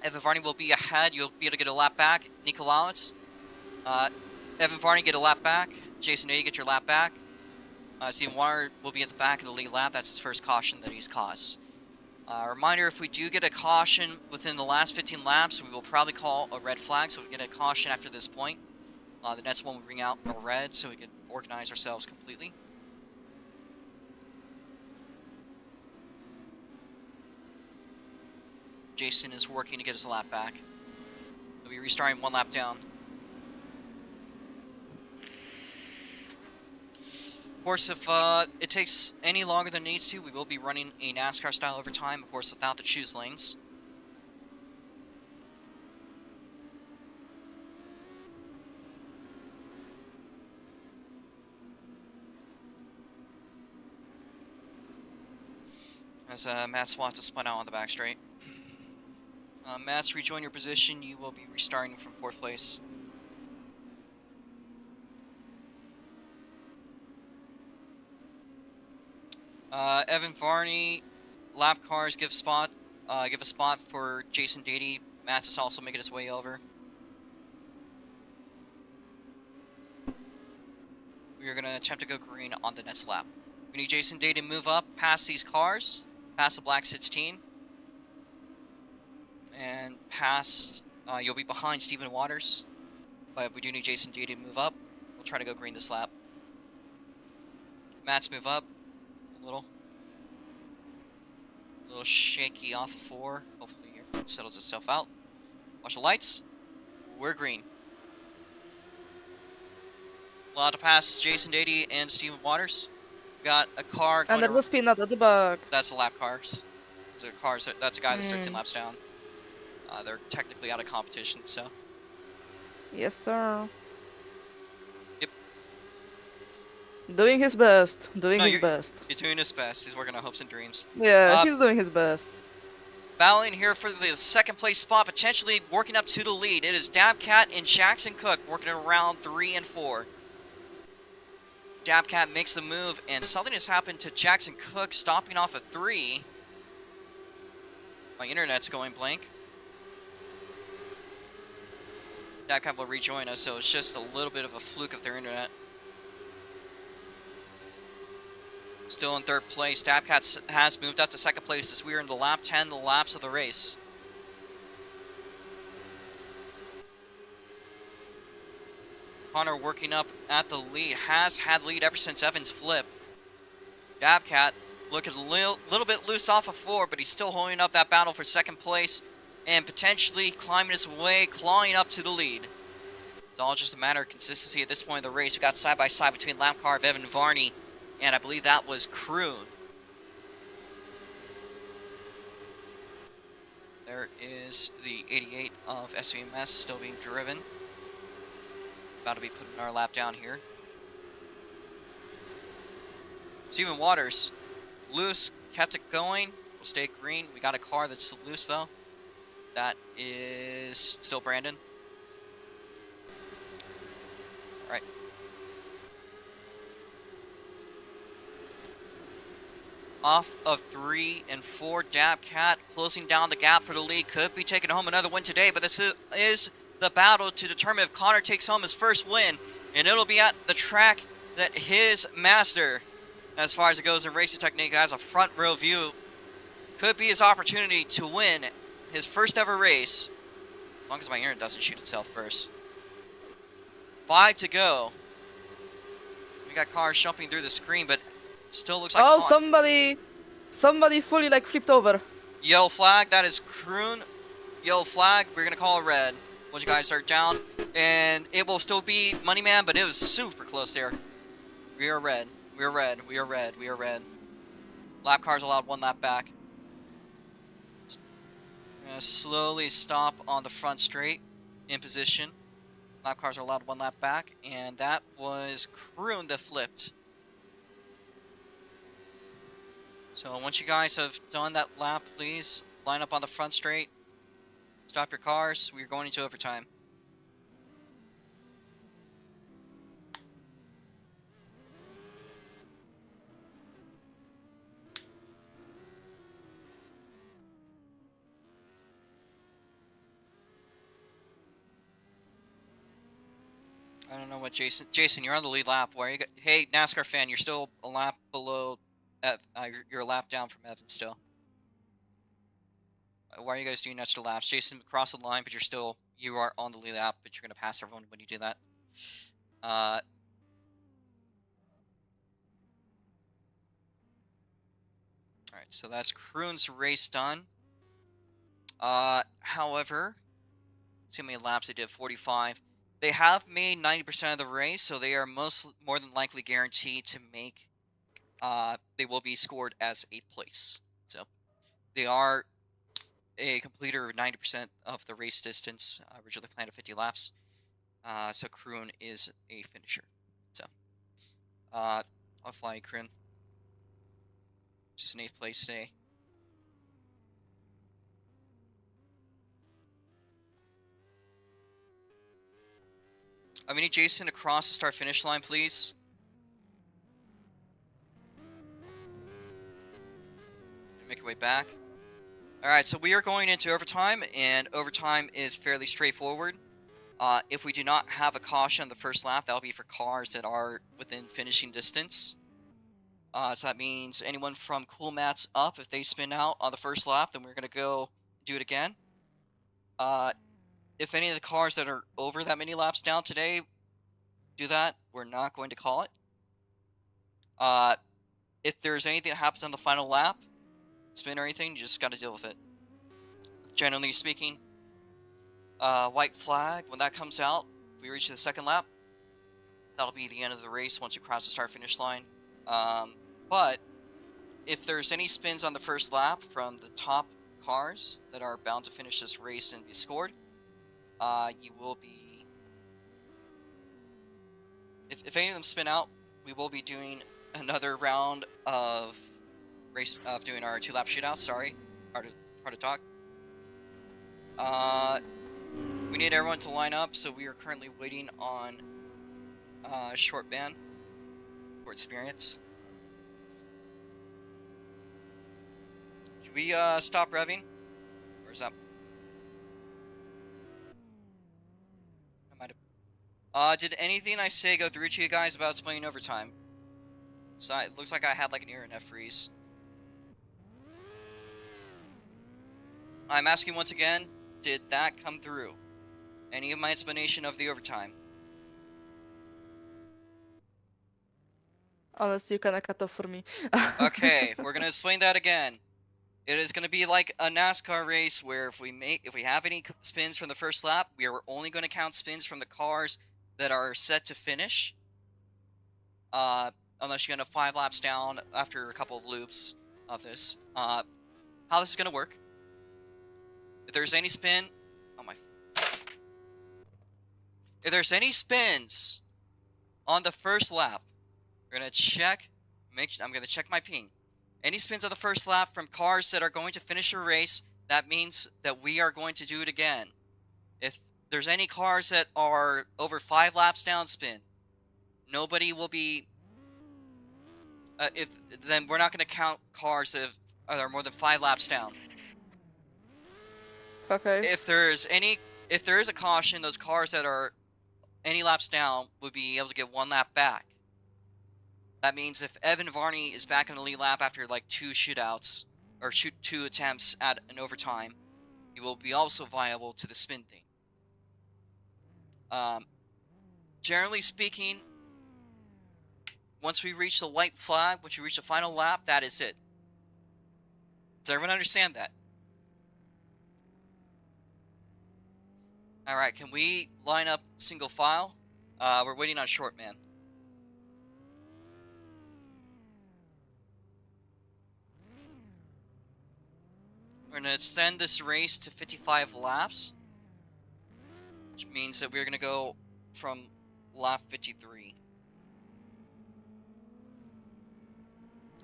Evan Varney will be ahead. You'll be able to get a lap back. Nicolas. Evan Varney get a lap back. Jason Dady get your lap back. Steven Water will be at the back of the lead lap. That's his first caution that he's caused. Reminder, if we do get a caution within the last 15 laps, we will probably call a red flag, so we get a caution after this point. The next one will bring out a red, so we can organize ourselves completely. Jason is working to get his lap back. He'll be restarting 1 lap down. Of course, if it takes any longer than it needs to, we will be running a NASCAR style overtime, of course, without the choose lanes. As Matt's wants to split out on the back straight. Matt's, rejoin your position. You will be restarting from 4th place. Evan Varney, lap cars, give a spot for Jason Dady. Matt's is also making his way over. We are going to attempt to go green on the next lap. We need Jason Dady to move up past these cars, past the black 16. And past, you'll be behind Steven Waters. But we do need Jason Dady to move up. We'll try to go green this lap. Matt's move up a little. A little shaky off of 4. Hopefully everything settles itself out. Watch the lights. We're green. Allowed to pass Jason Dady and Steven Waters. Got a car going And there's a peanut at the back. That's the lap cars. Those are cars. That's a guy that's 13 laps down. They're technically out of competition, so. Yes, sir. Yep. Doing his best. Doing his He's doing his best. He's working on hopes and dreams. Yeah, he's doing his best. Battling here for the second place spot, potentially working up to the lead. It is Dabcat and Jackson Cook working at around 3 and 4. Dabcat makes the move, and something has happened to Jackson Cook, stopping off at 3. My internet's going blank. Dabcat will rejoin us, so it's just a little bit of a fluke of their internet. Still in 3rd place. Dabcat has moved up to 2nd place as we are in the lap 10, the laps of the race. Connor working up at the lead, has had lead ever since Evans' flip. Dabcat looking a little bit loose off of 4, but he's still holding up that battle for 2nd place and potentially climbing his way, clawing up to the lead. It's all just a matter of consistency at this point in the race. We got side by side between lap car of Evan Varney, and I believe that was Kroon. There is the 88 of SVMS still being driven. About to be putting our lap down here. Steven Waters, loose, kept it going. We'll stay green. We got a car that's loose though. That is still Brandon. All right. Off of 3 and 4, Dabcat closing down the gap for the lead. Could be taking home another win today, but this is the battle to determine if Connor takes home his first win, and it'll be at the track that his master, as far as it goes in racing technique, has a front row view. Could be his opportunity to win his first ever race, as long as my internet doesn't shoot itself first. 5 to go. We got cars jumping through the screen, but it still looks like somebody fully like flipped over. Yellow flag, that is Kroon. Yellow flag, we're gonna call it red. Once you guys are down, and it will still be Moneyman, but it was super close there. We are red. We are red. We are red. We are red. Lap cars allowed 1 lap back. Gonna slowly stop on the front straight in position. Lap cars are allowed 1 lap back, and that was Kroon that flipped. So once you guys have done that lap, please line up on the front straight. Stop your cars. We're going into overtime. I don't know what, Jason? Jason, you're on the lead lap. Why are you? Hey, NASCAR fan, you're still a lap below. You're a lap down from Evan still. Why are you guys doing extra laps? Jason crossed the line, but you are on the lead lap, but you're gonna pass everyone when you do that. All right, so that's Kroon's race done. However, see how many laps they did. 45. They have made 90% of the race, so they are more than likely guaranteed to make. They will be scored as 8th place. So they are a completer of 90% of the race distance. Originally planned at 50 laps. So Kroon is a finisher. So I'll fly Kroon. Just an 8th place today. We need Jason to cross the start-finish line, please. Make your way back. Alright, so we are going into overtime, and overtime is fairly straightforward. If we do not have a caution on the first lap, that will be for cars that are within finishing distance. So that means anyone from Cool Mats up, if they spin out on the first lap, then we're going to go do it again. If any of the cars that are over that many laps down today do that, we're not going to call it. If there's anything that happens on the final lap, spin or anything, you just got to deal with it. Generally speaking, white flag, when that comes out, if we reach the second lap, that'll be the end of the race once you cross the start-finish line. But if there's any spins on the first lap from the top cars that are bound to finish this race and be scored, you will be... If any of them spin out, we will be doing another round of doing our 2-lap shootout. Sorry, hard to talk. We need everyone to line up, so we are currently waiting on short band for experience. Can we stop revving? Or is that? I might have. Did anything I say go through to you guys about explaining overtime? So it looks like I had like an internet freeze. I'm asking once again, did that come through? Any of my explanation of the overtime? Honestly, you kinda cut off for me. Okay, if we're gonna explain that again, it is gonna be like a NASCAR race where if we have any spins from the first lap, we are only going to count spins from the cars that are set to finish. Unless you're gonna 5 laps down after a couple of loops of this. How this is gonna work? If there's any spin, if there's any spins on the first lap, we're gonna check. I'm gonna check my ping. Any spins on the first lap from cars that are going to finish a race, that means that we are going to do it again. If there's any cars that are over 5 laps down spin, nobody will be. Then we're not going to count cars that are more than 5 laps down. Okay. If there is a caution, those cars that are any laps down would be able to get 1 lap back. That means if Evan Varney is back in the lead lap after like 2 shootouts or 2 attempts at an overtime, he will be also viable to the spin thing. Generally speaking, once we reach the white flag, once we reach the final lap, that is it. Does everyone understand that? Alright, can we line up single file? We're waiting on short man. We're going to extend this race to 55 laps, which means that we're going to go from lap 53.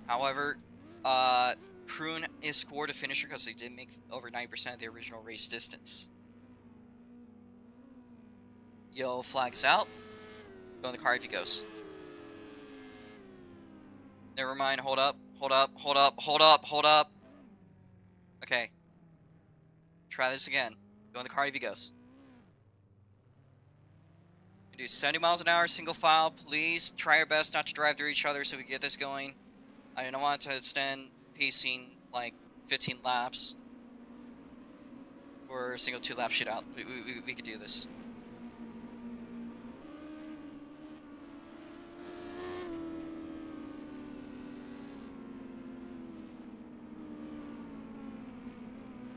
However, Kroon is scored a finisher because they did make over 90% of the original race distance. Yellow flags out. Go in the car if he goes. Never mind, hold up. Okay. Try this again. Go in the car if he goes. We do 70 miles an hour, single file. Please try your best not to drive through each other so we get this going. I don't want to extend pacing like 15 laps or a single 2-lap shootout. We could do this.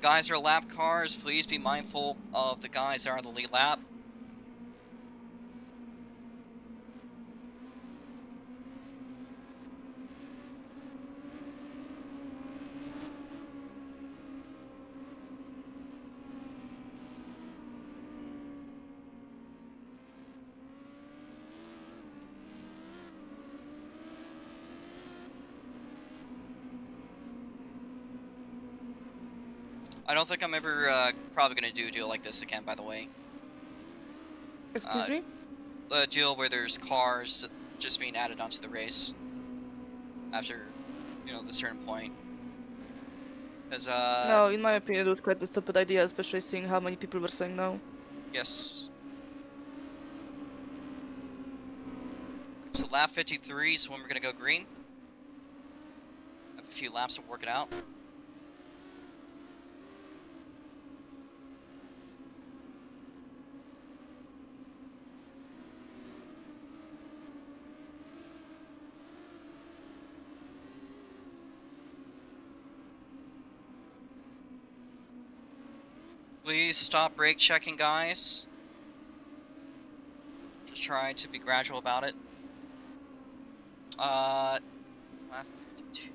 Guys are lap cars. Please be mindful of the guys that are on the lead lap. I don't think I'm ever probably gonna do a deal like this again, by the way. Excuse me? A deal where there's cars just being added onto the race after, the certain point. Because, No, in my opinion, it was quite a stupid idea, especially seeing how many people were saying no. yes. So lap 53 is when we're gonna go green. Have a few laps to work it out. Please stop brake checking, guys. Just try to be gradual about it. Lap 52.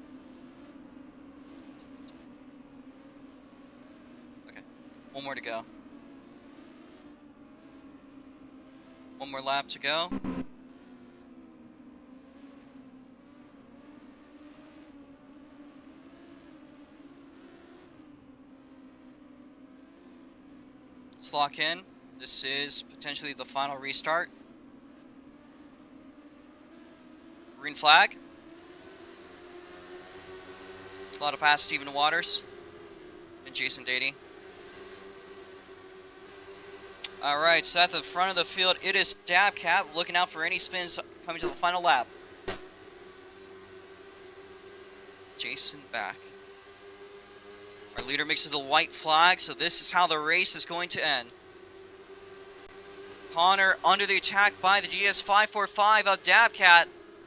Okay, one more to go. One more lap to go. Let's lock in. This is potentially the final restart. Green flag. A lot of pass Stephen Waters and Jason Dady. Alright, so at the front of the field, it is Dabcat looking out for any spins coming to the final lap. Jason back. Our leader makes it the white flag, so this is how the race is going to end. Connor under the attack by the GS545 of Dabcat,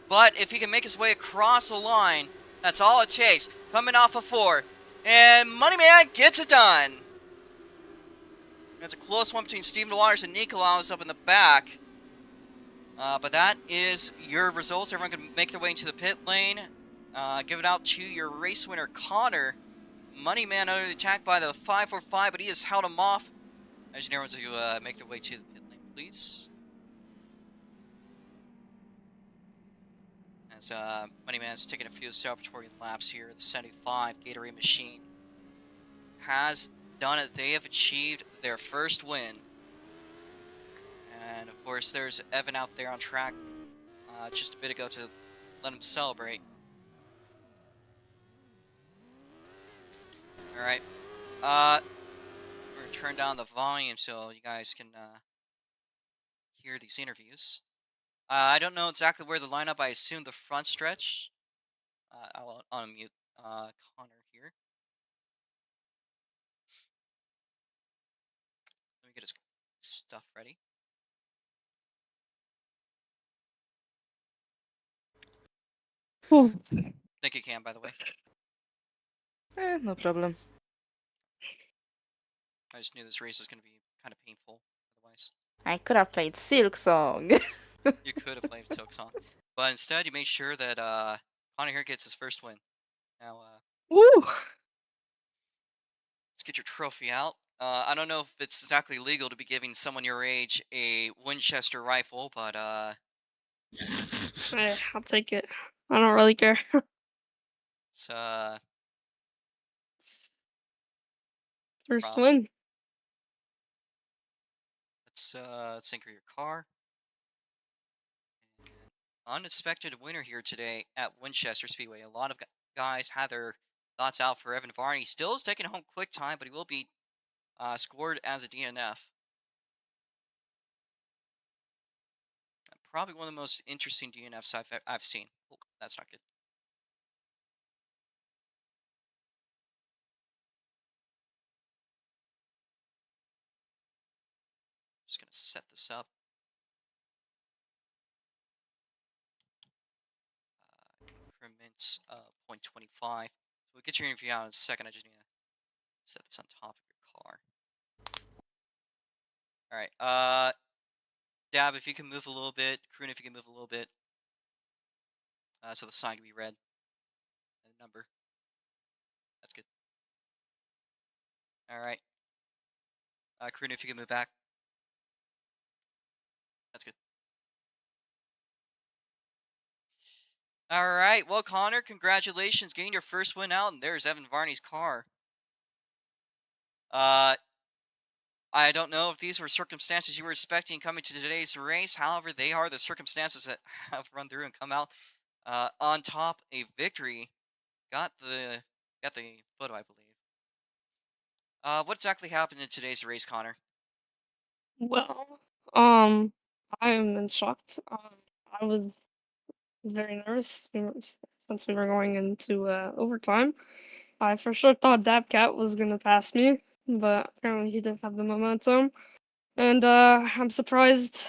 but if he can make his way across the line, that's all it takes. Coming off of 4, and Moneyman gets it done. It's a close one between Stephen Waters and Nikolaus up in the back. But that is your results. Everyone can make their way into the pit lane. Give it out to your race winner, Connor. Moneyman under the attack by the 545, but he has held him off. I just need everyone to make their way to the pit lane, please. As Moneyman's taking a few celebratory laps here, the 75 Gatorade machine has done it. They have achieved their first win. And of course, there's Evan out there on track just a bit ago to let him celebrate. Alright. We're gonna turn down the volume so you guys can hear these interviews. I don't know exactly where the lineup. I assume the front stretch. I'll unmute Connor here. Let me get his stuff ready. Thank you, Cam, by the way. No problem. I just knew this race was going to be kind of painful otherwise. I could have played Silk Song. You could have played Silk Song. But instead, you made sure that Connor here gets his first win. Now, Woo! let's get your trophy out. I don't know if it's exactly legal to be giving someone your age a Winchester rifle, but Eh, I'll take it. I don't really care. it's First problem. win. Let's anchor your car. Unexpected winner here today at Winchester Speedway. A lot of guys had their thoughts out for Evan Varney. Still is taking home quick time, but he will be scored as a DNF. probably one of the most interesting DNFs I've seen. Oh, that's not good. Just gonna set this up. Increments 0.25. So we'll get your interview out in a second. I just need to set this on top of your car. All right. Dab, if you can move a little bit. Kroon, if you can move a little bit. So the sign can be read. And the number. That's good. All right. Kroon, if you can move back. That's good. All right. Well, Connor, congratulations getting your first win out, and there's Evan Varney's car. I don't know if these were circumstances you were expecting coming to today's race. However, they are the circumstances that have run through and come out on top. A victory. Got the photo, I believe. What exactly happened in today's race, Connor? Well, I am in shock. I was very nervous since we were going into overtime. I for sure thought Dabcat was gonna pass me, but apparently he didn't have the momentum. And I'm surprised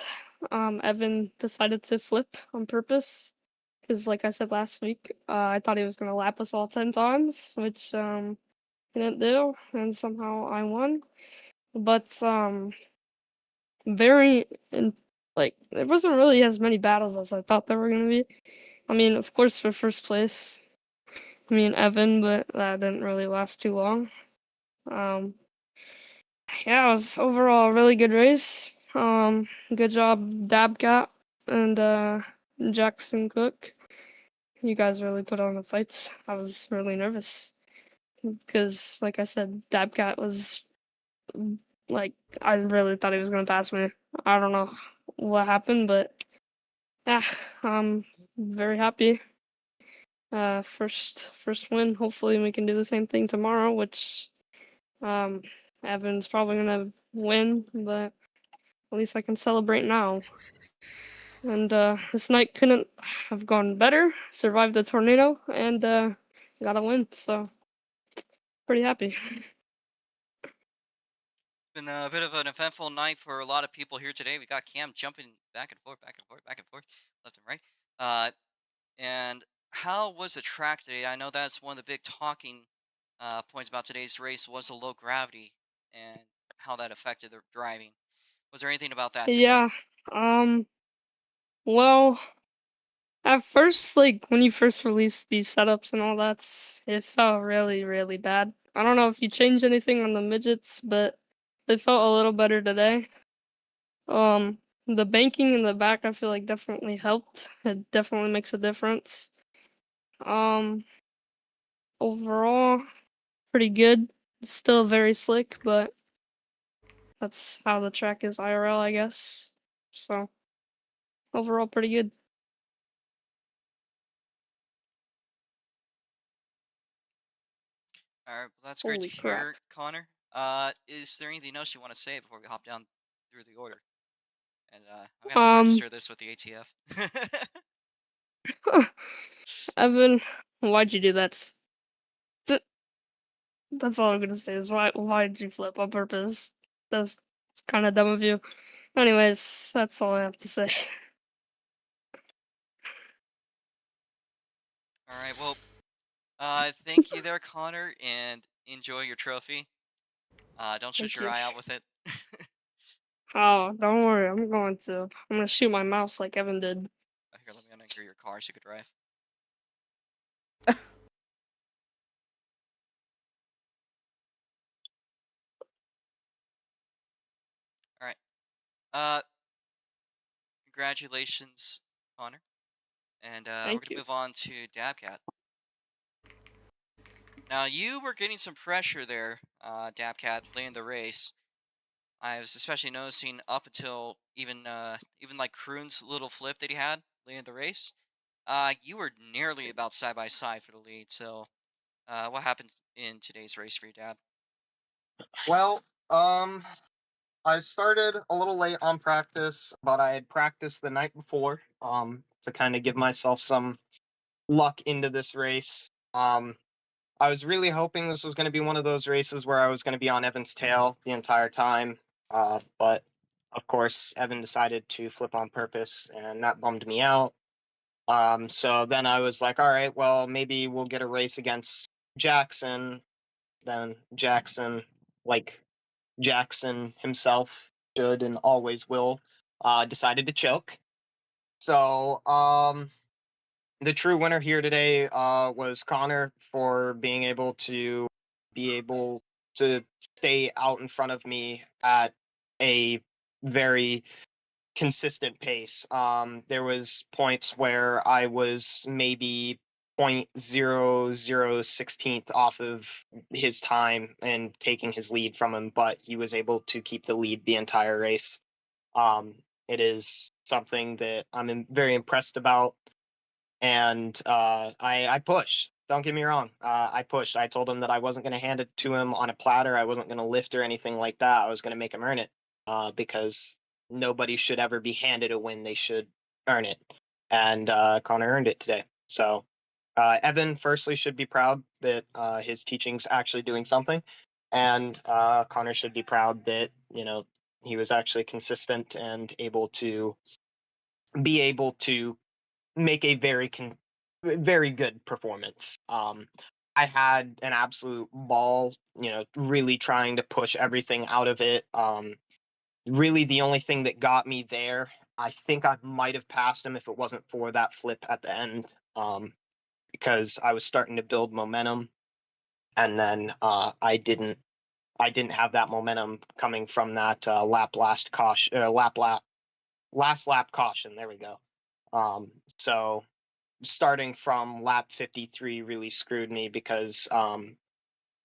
Evan decided to flip on purpose. Because, like I said last week, I thought he was gonna lap us all 10 times, which he didn't do, and somehow I won. But very in, like there wasn't really as many battles as I thought there were gonna be. I mean, of course, for first place, me and Evan, but that didn't really last too long. Um, yeah, it was overall a really good race. Good job, Dabcat and Jackson Cook. You guys really put on the fights. I was really nervous because, like I said, Dabcat was like I really thought he was gonna pass me. I don't know what happened, but yeah, I'm very happy. First win. Hopefully, we can do the same thing tomorrow. Which um, Evan's probably gonna win, but at least I can celebrate now. And this night couldn't have gone better. Survived the tornado and got a win. So pretty happy. Been a bit of an eventful night for a lot of people here today. We got Cam jumping back and forth, back and forth, back and forth, left and right. And how was the track today? I know that's one of the big talking points about today's race was the low gravity and how that affected the driving. Was there anything about that today? Yeah. Um. Well, at first, like when you first released these setups and all that, it felt really, really bad. I don't know if you changed anything on the midgets, but they felt a little better today. Um, the banking in the back, I feel like definitely helped. It definitely makes a difference. Um, overall, pretty good. Still very slick, but that's how the track is IRL, I guess. So overall, pretty good. All right, well, that's great to Holy crap. hear, Connor. Is there anything else you want to say before we hop down through the order? And we have to Um, register this with the ATF. Evan, why'd you do that? D- That's all I'm gonna say is why'd you flip on purpose? That's kind of dumb of you. Anyways, that's all I have to say. All right, well, thank you there, Connor, and enjoy your trophy. Don't shoot Thank your you. eye out with it. Oh, don't worry, I'm going to. I'm gonna shoot my mouse like Evan did. Here, let me unanchor your car so you can drive. All right. Uh, Congratulations, Connor. And we're Thank gonna you. move on to Dabcat. Now you were getting some pressure there, Dabcat, late in the race. I was especially noticing up until even like Kroon's little flip that he had late in the race. You were nearly about side by side for the lead. So, what happened in today's race for you, Dab? Well, I started a little late on practice, but I had practiced the night before, to kind of give myself some luck into this race. I was really hoping this was going to be one of those races where I was going to be on Evan's tail the entire time, but of course, Evan decided to flip on purpose, and that bummed me out. So then I was like, all right, well, maybe we'll get a race against Jackson. Then Jackson, like Jackson himself, should and always will, decided to choke. So the true winner here today was Connor for being able to stay out in front of me at a very consistent pace. There was points where I was maybe 0.0016th off of his time and taking his lead from him, but he was able to keep the lead the entire race. It is something that I'm very impressed about, and I pushed. Don't get me wrong. I pushed. I told him that I wasn't going to hand it to him on a platter. I wasn't going to lift or anything like that. I was going to make him earn it, because nobody should ever be handed a win. They should earn it. And Connor earned it today. So Evan, firstly, should be proud that his teaching's actually doing something. And Connor should be proud that, he was actually consistent and able to make a very good performance. I had an absolute ball, really trying to push everything out of it. Really, the only thing that got me there, I think I might have passed him if it wasn't for that flip at the end, because I was starting to build momentum, and then I didn't have that momentum coming from that last lap caution. There we go. So starting from lap 53 really screwed me because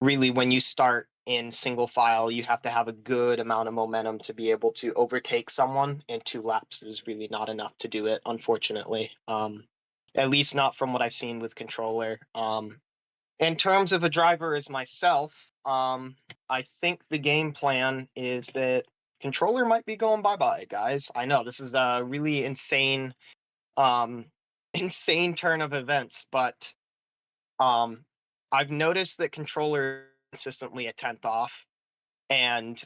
really when you start in single file, you have to have a good amount of momentum to be able to overtake someone, and 2 laps is really not enough to do it, unfortunately. At least not from what I've seen with controller. In terms of a driver as myself, I think the game plan is that controller might be going bye-bye, guys. I know this is a really insane insane turn of events, but I've noticed that controller consistently a 10th off, and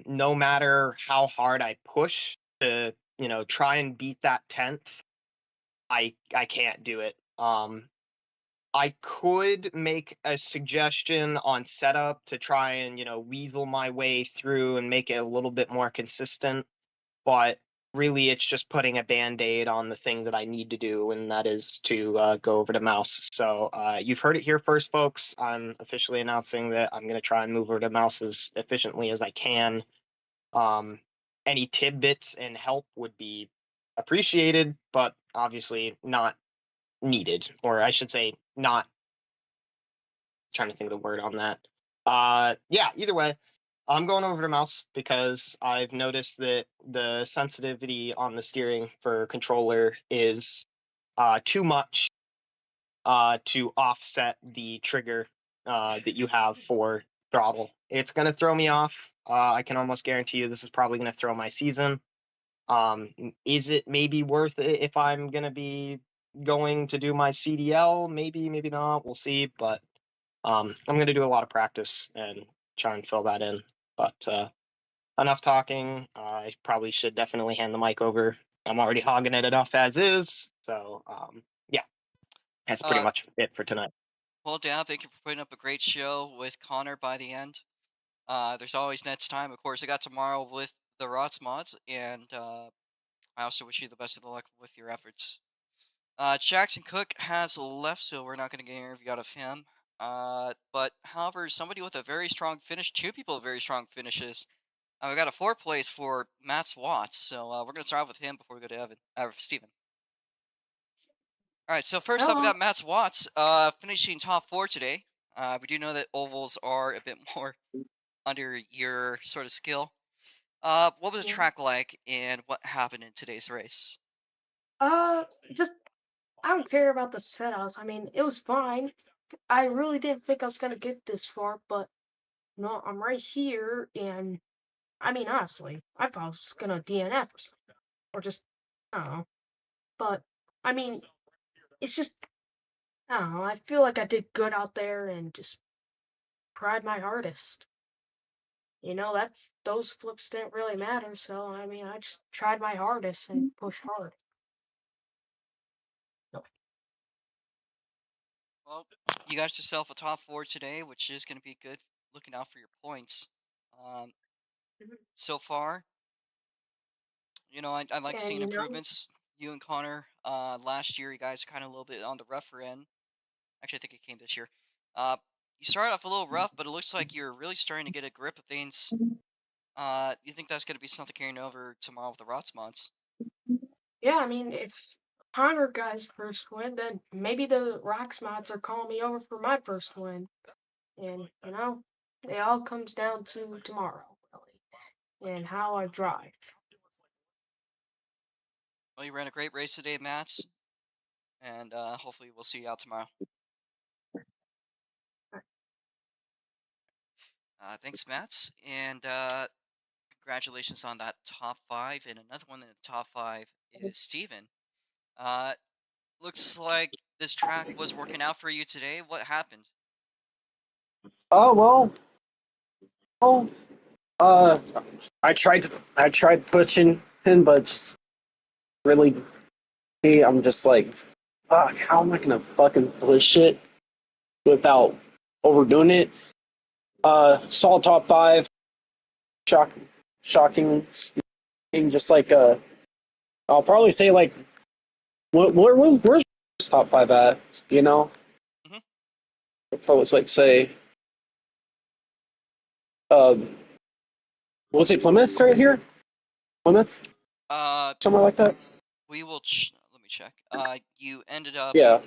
no matter how hard I push to try and beat that 10th, I can't do it. I could make a suggestion on setup to try and weasel my way through and make it a little bit more consistent, but really it's just putting a band-aid on the thing that I need to do, and that is to go over to mouse. So you've heard it here first, folks. I'm officially announcing that I'm going to try and move over to mouse as efficiently as I can. Any tidbits and help would be appreciated, but obviously not needed, or I should say not, trying to think of the word on that. Yeah, either way, I'm going over to mouse because I've noticed that the sensitivity on the steering for controller is too much to offset the trigger that you have for throttle. It's going to throw me off. I can almost guarantee you this is probably going to throw my season. Is it maybe worth it if I'm going to be going to do my CDL? Maybe, maybe not. We'll see. But I'm going to do a lot of practice and try and fill that in. But enough talking. I probably should definitely hand the mic over. I'm already hogging it enough as is. So, yeah, that's pretty Uh, much it for tonight. well, Dan, thank you for putting up a great show with Connor by the end. There's always next time. Of course, I got tomorrow with the ROX Mods, and I also wish you the best of the luck with your efforts. Jackson Cook has left, so we're not going to get an interview out of him. But however, somebody with a very strong finish, 2 people with very strong finishes. We got a 4th place for Matt Watts, so we're going to start off with him before we go to Evan, Steven. All right, so first up, we got Matt Watts finishing top 4 today. We do know that ovals are a bit more under your sort of skill. What was the track like, and what happened in today's race? Just I don't care about the setups. I mean, it was fine. I really didn't think I was gonna get this far, but no, I'm right here, and I mean, honestly, I thought I was gonna DNF or something. Or just, I don't know. But, I mean, it's just, I don't know. I feel like I did good out there and just tried my hardest. You know, those flips didn't really matter, so, I mean, I just tried my hardest and pushed hard. No. Well, you got yourself a top 4 today, which is going to be good looking out for your points. Um, Mhm. so far, I like And, seeing you know, improvements. You and Connor, last year, you guys are kind of a little bit on the rougher end. Actually, I think it came this year. You started off a little rough, but it looks like you're really starting to get a grip of things. You think that's going to be something carrying over tomorrow with the ROX Mods? yeah, I mean, if Connor guy's first win, then maybe the ROX mods are calling me over for my first win. And, you know, it all comes down to tomorrow, really, and how I drive. Well, you ran a great race today, Mats, and hopefully we'll see you out tomorrow. Thanks, Mats, and congratulations on that top 5. And another one in the top 5 is Steven. Uh, looks like this track was working out for you today. What happened? Oh well, uh, I tried pushing him, but just really, I'm just like, fuck, how am I gonna fucking push it without overdoing it? Saw top 5, shocking, just like I'll probably say like, where's top 5 at? You know, Hmm. I'd probably like say, was it Plymouth right here? Plymouth, Uh, somewhere like that. we will. Let me check. You ended up. Yeah.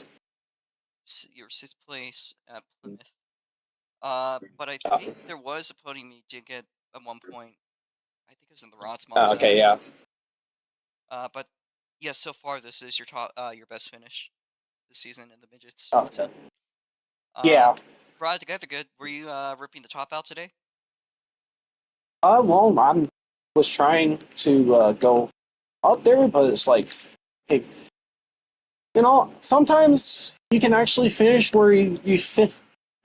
Your 6th place at Plymouth. But I Oh, think there was a podium you did get at one point. I think it was in the ROTS mod okay, setup. yeah. But yes, so far this is your best finish this season in the midgets. Okay. Uh, Yeah. brought it together good. Were you ripping the top out today? Well, was trying to go up there, but it's like, it, sometimes you can actually finish where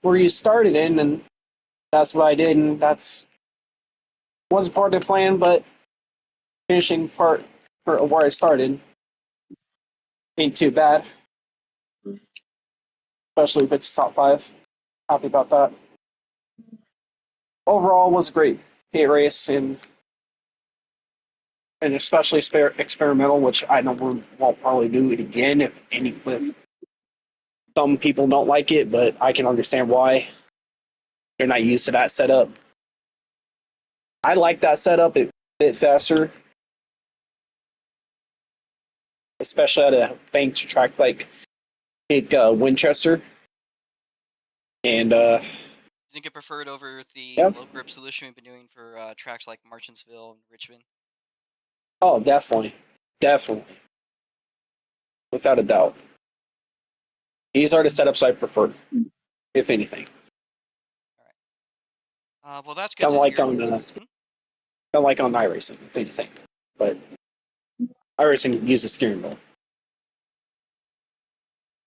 where you started in, and that's what I did, and that's wasn't part of the plan, but finishing part of where I started ain't too bad, especially if it's top 5. Happy about that. Overall, was a great hit race, and especially experimental, which I know we won't probably do it again if some people don't like it, but I can understand why. They're not used to that setup. I like that setup. It's a bit faster, especially at a bank track like Winchester. And You think you prefer it over the yeah, low grip solution we've been doing for tracks like Martinsville and Richmond? oh, definitely, without a doubt. These are the setups I prefer, if anything. All right. Well, that's good Kind to of like hear. on Hmm? iRacing, if anything. But iRacing uses steering wheel,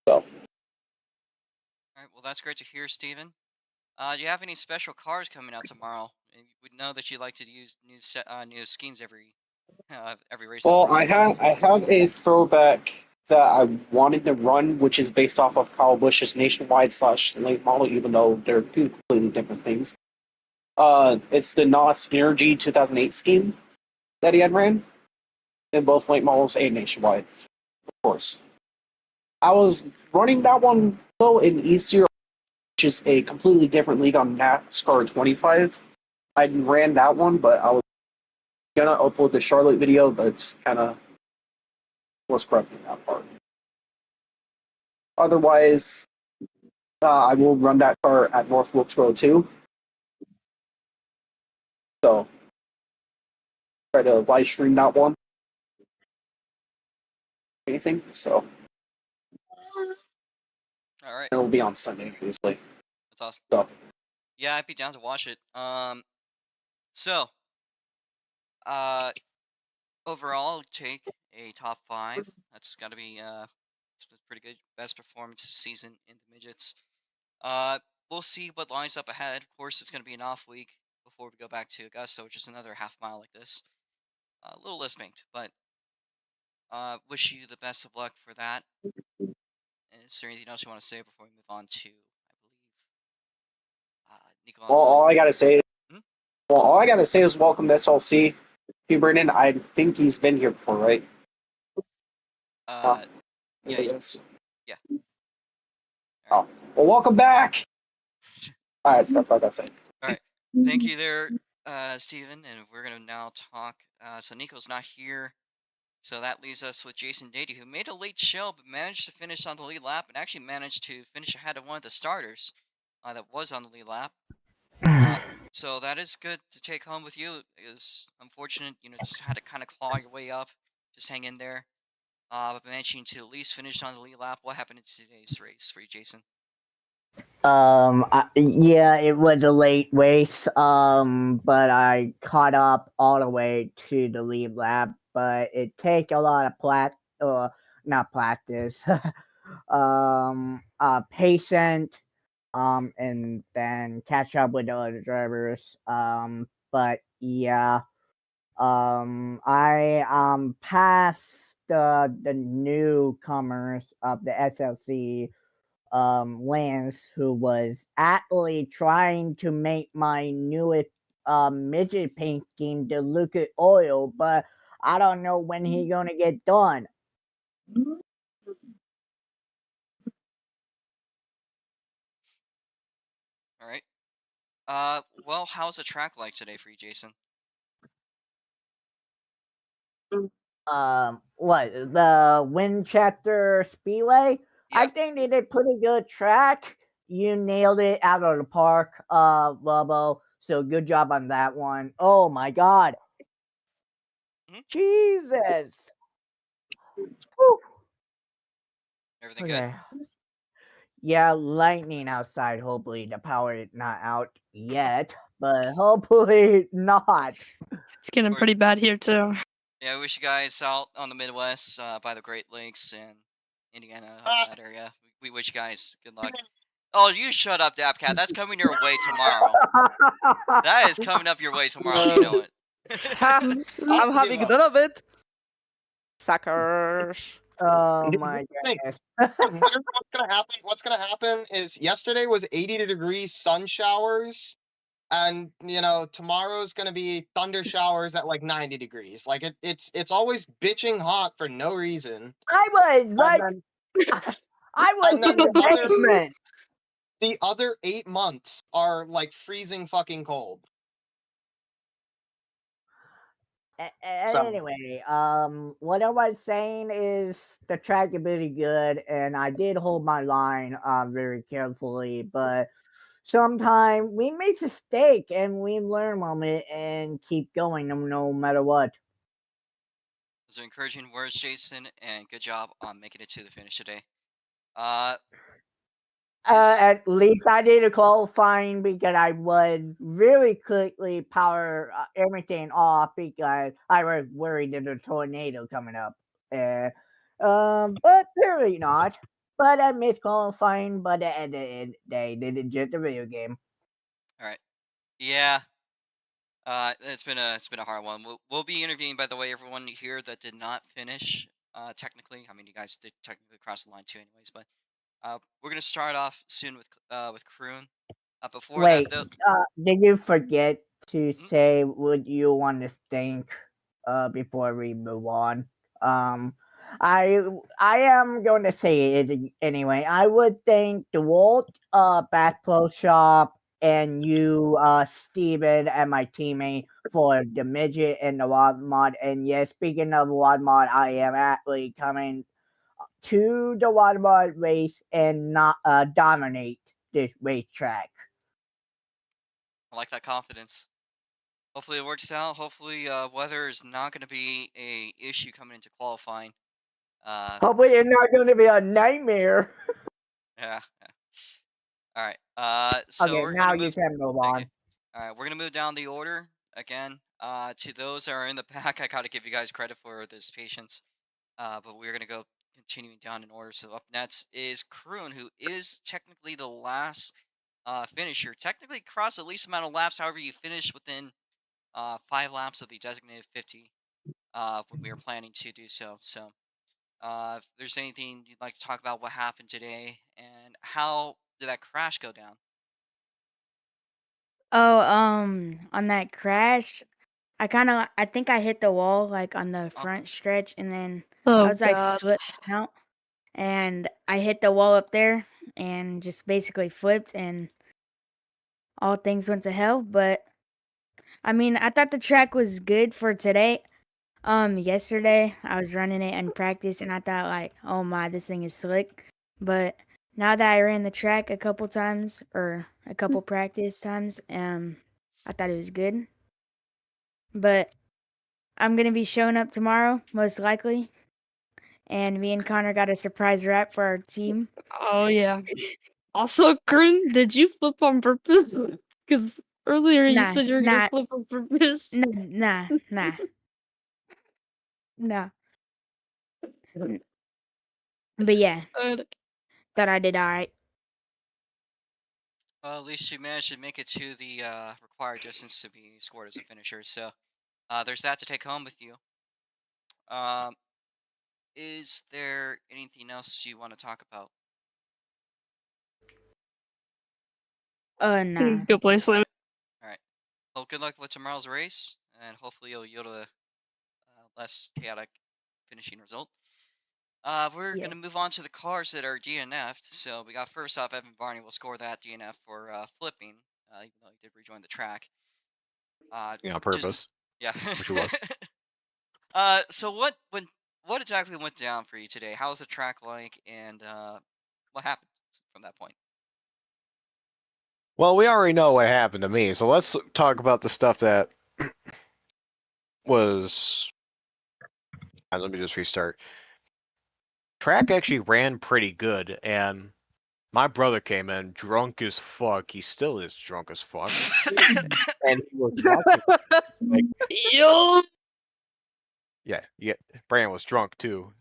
so. All right. Well, that's great to hear, Steven. Do you have any special cars coming out tomorrow? And we know that you like to use new schemes every race on the Well, ROTS mods. I have a throwback that I wanted to run, which is based off of Kyle Busch's nationwide / late model, even though they're two completely different things. It's the NOS Energy 2008 scheme that he had ran in both late models and nationwide, of course. I was running that one though in ECR, which is a completely different league on NASCAR 25. I ran that one, but I was gonna upload the Charlotte video, but just kind of was corrupting that part. Otherwise, I will run that car at North Wilkesboro too. So try to live stream that one. Anything. So All right. it'll be on Sunday, obviously. That's awesome. So Yeah, I'd be down to watch it. So overall, take a top 5. That's got to be it's pretty good. Best performance this season in the midgets. We'll see what lines up ahead. Of course, it's going to be an off week before we go back to Augusta, which is another half mile like this. A little less banked, but wish you the best of luck for that. Is there anything else you want to say before we move on to, I believe, Nico? Well, all I gotta say, Hmm? well, all I gotta say is welcome to SLC. Hey, Brennan, I think he's been here before, right? Yeah, It is. yeah. Oh, well, welcome back. All right, that's all I gotta say. All right. Thank you there, Steven. And we're going to now talk. So Nico's not here. So that leaves us with Jason Dady, who made a late show, but managed to finish on the lead lap and actually managed to finish ahead of one of the starters that was on the lead lap. So that is good to take home with you. It was unfortunate, just had to kind of claw your way up. Just hang in there. But managing to at least finish on the lead lap. What happened in today's race for you, Jason? Yeah, it was a late race. But I caught up all the way to the lead lap. But it take a lot of not practice, patient, and then catch up with the other drivers. But yeah, I passed the newcomers of the SLC, Lance, who was actually trying to make my newest midget paint scheme, the liquid oil, but I don't know when he's gonna get done. All right. Well, how's the track like today for you, Jason? What, the Winchester Speedway? I Yep. think they did pretty good track. You nailed it out of the park, Lobo. So good job on that one. Oh my God. Jesus. Whew. Everything Okay. Yeah, lightning outside. Hopefully the power is not out yet, but hopefully not. It's getting Or- pretty bad here too. Yeah, we wish you guys out on the Midwest by the Great Lakes and Indiana, that area. We wish you guys good luck. Oh, you shut up, Dapcat. That's coming your way tomorrow. That is coming up your way tomorrow. You know it. Ha! I'm having none of it. Suckers. Oh Dude, my here's the thing. goodness. What's gonna happen? What's gonna happen is yesterday was 80 degrees sun showers, and tomorrow's gonna be thunder showers at like 90 degrees. Like it's always bitching hot for no reason. I was like, And I was and in then the basement. the other 8 months are like freezing fucking cold. So Anyway, what I was saying is the track is really good, and I did hold my line very carefully, but sometimes we make a mistake and we learn from it and keep going no matter what. Those are encouraging words, Jason, and good job on making it to the finish today. Is- At least I did a qualifying because I would really quickly power everything off because I was worried there's a tornado coming up. But apparently not. But I missed qualifying, but at the end of the day, they did just a video game. all right. Yeah. It's been a hard one. We'll be interviewing, by the way, everyone here that did not finish. Technically, I mean, you guys did technically cross the line too, anyways. But we're gonna start off soon with Kroon. Before Wait, that, though, did you forget to Hmm? say what you want to think before we move on? I am going to say it anyway. I would thank DeWalt, Bass Pro Shop, and you, Steven, and my teammate for the midget and the WOD mod. And yes, speaking of WOD mod, I am actually coming to the WOD mod race and not dominate this racetrack. I like that confidence. Hopefully it works out. Hopefully weather is not going to be a issue coming into qualifying. Hopefully it's not going to be a nightmare. Yeah. All right. So Okay, we're now gonna you move. can move Thank on. you. All right, we're gonna move down the order again. To those that are in the back, I gotta give you guys credit for this patience. But we're gonna go continuing down in order. So up next is Kroon, who is technically the last finisher. Technically crossed the least amount of laps. However, you finished within 5 laps of the designated 50 when we were planning to do so. So if there's anything you'd like to talk about what happened today and how did that crash go down? Oh, on that crash, I think I hit the wall like on the Oh. front stretch, and then I Oh was like god. slipping out, and I hit the wall up there, and just basically flipped, and all things went to hell. But I mean, I thought the track was good for today. Yesterday I was running it in practice, and I thought like, oh my, this thing is slick. But now that I ran the track a couple times or a couple practice times, I thought it was good. But I'm gonna be showing up tomorrow, most likely. And me and Connor got a surprise wrap for our team. Oh yeah. Also, Grin, did you flip on purpose? Because earlier you Nah, said you were nah, gonna flip on purpose. nah. But yeah, God. thought I did alright. Well, at least you managed to make it to the required distance to be scored as a finisher. So there's that to take home with you. Um, is there anything else you want to talk about? Nah. Good place, Slam. All right. Well, good luck with tomorrow's race, and hopefully you'll yield a less chaotic finishing result. We're Yeah. gonna move on to the cars that are DNF'd. So we got first off, Evan Barney will score that DNF for flipping, even though he did rejoin the track. On Just- purpose. yeah. Which it was. So what exactly went down for you today? How was the track like, and what happened from that point? Well, we already know what happened to me, so let's talk about the stuff that was. Let me just restart. Track actually ran pretty good, and my brother came in drunk as fuck. He still is drunk as fuck, and he was watching. Like, Yo. yeah. Brandon was drunk too.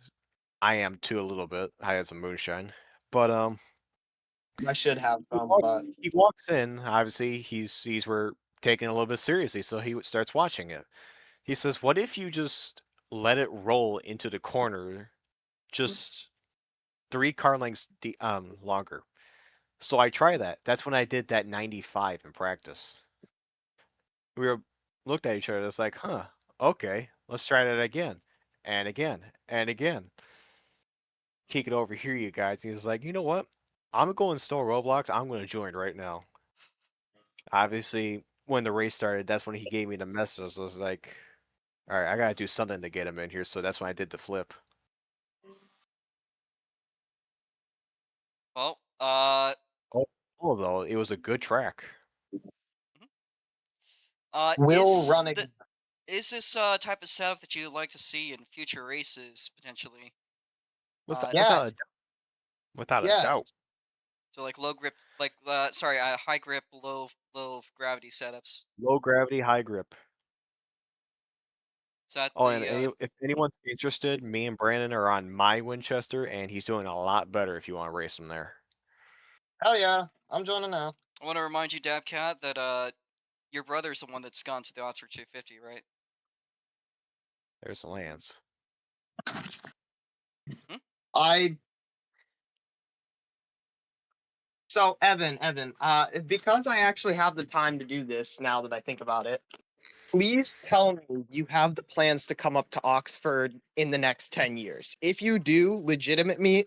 I am too a little bit. I had some moonshine, but I should have he some, walks, but he walks in. Obviously, we're taking it a little bit seriously, so he starts watching it. He says, "What if you just let it roll into the corner, just 3 car lengths longer?" So I try that. That's when I did that 95 in practice. We were looked at each other. It's like, huh, okay, let's try that again, and again, and again. He could overhear you guys. He was like, you know what? I'm gonna go install Roblox. I'm gonna join right now. Obviously, when the race started, that's when he gave me the message. I was like, all right, I gotta do something to get him in here. So that's when I did the flip. Well, Oh, though, it was a good track. we'll run again. Is this type of setup that you'd like to see in future races potentially? Yeah. Without a Yes. doubt. So like low grip, like high grip, low gravity setups. Low gravity, high grip. Is that Oh, the and if anyone's interested, me and Brandon are on my Winchester, and he's doing a lot better if you want to race him there. Hell yeah, I'm joining now. I want to remind you, Dabcat, that your brother's the one that's gone to the Oxford 250, right? There's Lance. So Evan, because I actually have the time to do this now that I think about it, please tell me you have the plans to come up to Oxford in the next 10 years. If you do, legitimately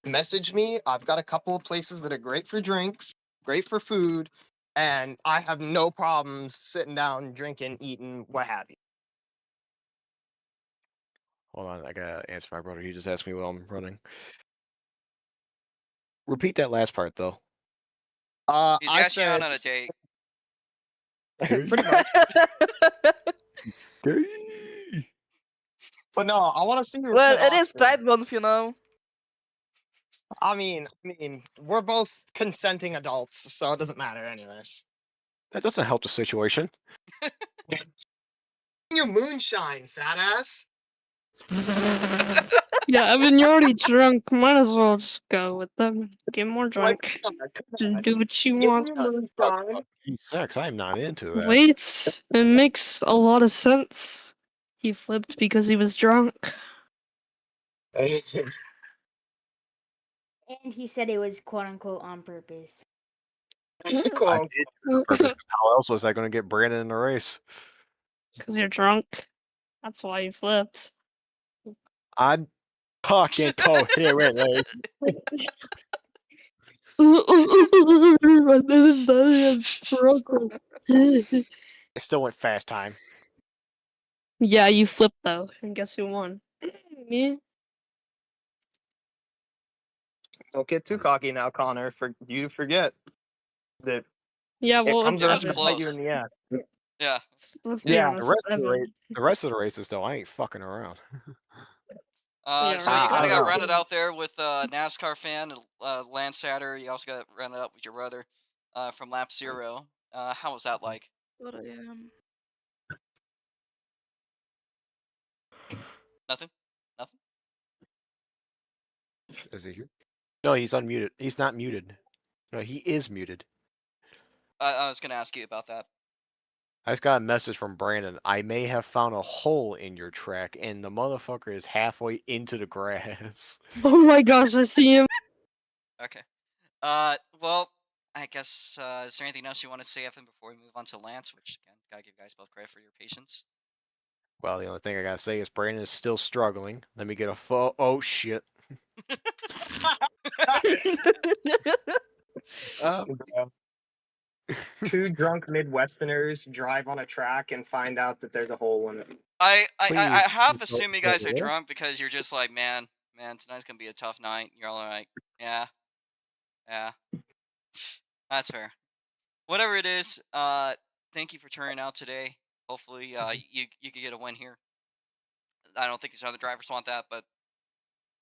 message me. I've got a couple of places that are great for drinks, great for food, and I have no problems sitting down, drinking, eating, what have you. Hold on, I gotta answer my brother. He just asked me while I'm running. Repeat that last part, though. He's I actually said on a date. pretty much. But no, I want to see you. Well, represent it is Oxford. Pride Month, you know. I mean, we're both consenting adults, so it doesn't matter, anyways. That doesn't help the situation. Your moonshine, fat ass. Yeah, Evan, you're already drunk. Might as well just go with them. Get more Like, drunk. come And on. do what you Give want. me moonshine. Sex, I'm not into that. Wait, it makes a lot of sense. He flipped because he was drunk. And he said it was quote unquote on purpose. I did on purpose. How else was I going to get Brandon in the race? Because you're drunk. That's why you flipped. I'm fucking coherent. I still went fast time. Yeah, you flipped though, and guess who won? Me. Don't get too cocky now, Connor. For you to forget that Yeah, it well, comes it's It was around Evan. to bite you close. in the ass. Yeah. Let's be Yeah, The honest, rest it's of the Evan. the rest of the races though, I ain't fucking around. Yeah, So right. you kind I of don't got know. rented out there with NASCAR fan Lance Satter. You also got rented out with your brother from Lap 0. How was that like? What I am. Nothing? Nothing? Is he here? No, he's unmuted. He's not muted. No, he is muted. I was going to ask you about that. I just got a message from Brandon. I may have found a hole in your track, and the motherfucker is halfway into the grass. Oh my gosh, I see him. Okay. Well, I guess, is there anything else you want to say, Evan, before we move on to Lance? Which, again, gotta give you guys both credit for your patience. Well, the only thing I gotta say is Brandon is still struggling. Let me get a oh shit. Two drunk Midwesterners drive on a track and find out that there's a hole in it. I Please, half don't assume you say guys are that. drunk because you're just like, man, tonight's gonna be a tough night. You're all like, yeah, that's fair. Whatever it is, thank you for turning out today. Hopefully, you could get a win here. I don't think these other drivers want that, but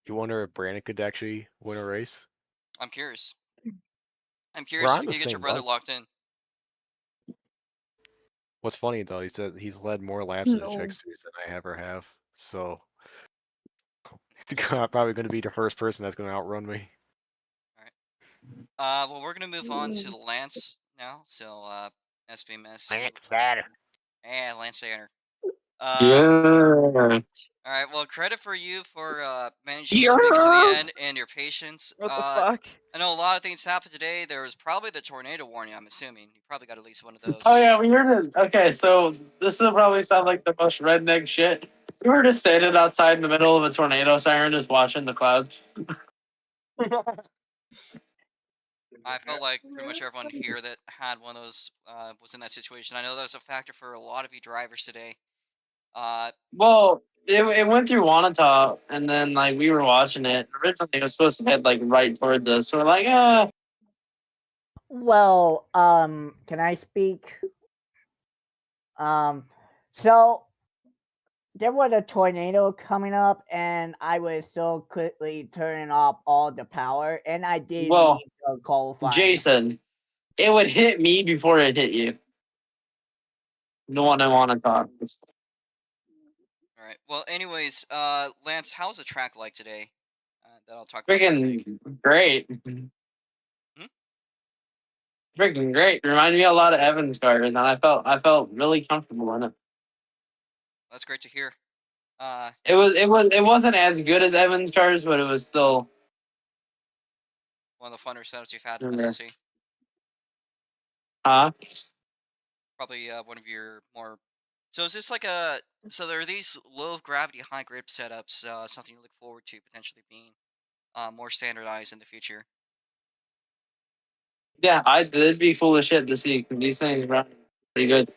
You wonder if Brandon could actually win a race? I'm curious. I'm We're curious on if you the can get your same brother bike. locked in. What's funny though, he said he's led more laps in the No. Czech series than I ever have. So he's probably going to be the first person that's going to outrun me. Well, we're gonna move on to Lance now. So, SBMS. Satter. Lance Satter. Yeah. All right. Well, credit for you for managing to make it to the end and your patience. What the fuck? I know a lot of things happened today. There was probably the tornado warning. I'm assuming you probably got at least one of those. Oh yeah, we were just okay. So this will probably sound like the most redneck shit. We were just standing outside in the middle of a tornado siren, just watching the clouds. I felt like pretty much everyone here that had one of those was in that situation. I know that was a factor for a lot of you drivers today. Well, it went through Wanata, and then like we were watching it. Originally, it was supposed to head like right toward us. So we're like, Well, can I speak? So there was a tornado coming up, and I was so quickly turning off all the power, and I did Well, leave the qualifying. Jason, it would hit me before it hit you. The one I want to talk. All right. Well, anyways, Lance, how's the track like today? That I'll talk about. Freaking great. Hmm? Freaking great. Reminded me a lot of Evan's car, and I felt really comfortable in it. That's great to hear. It wasn't as good as Evan's cars, but it was still One of the funner setups you've had in Yeah. SLC. Probably one of your more. So is this like a? So there are these low gravity, high grip setups. Something you look forward to potentially being more standardized in the future. Yeah, it'd be full of shit to see these things run pretty good.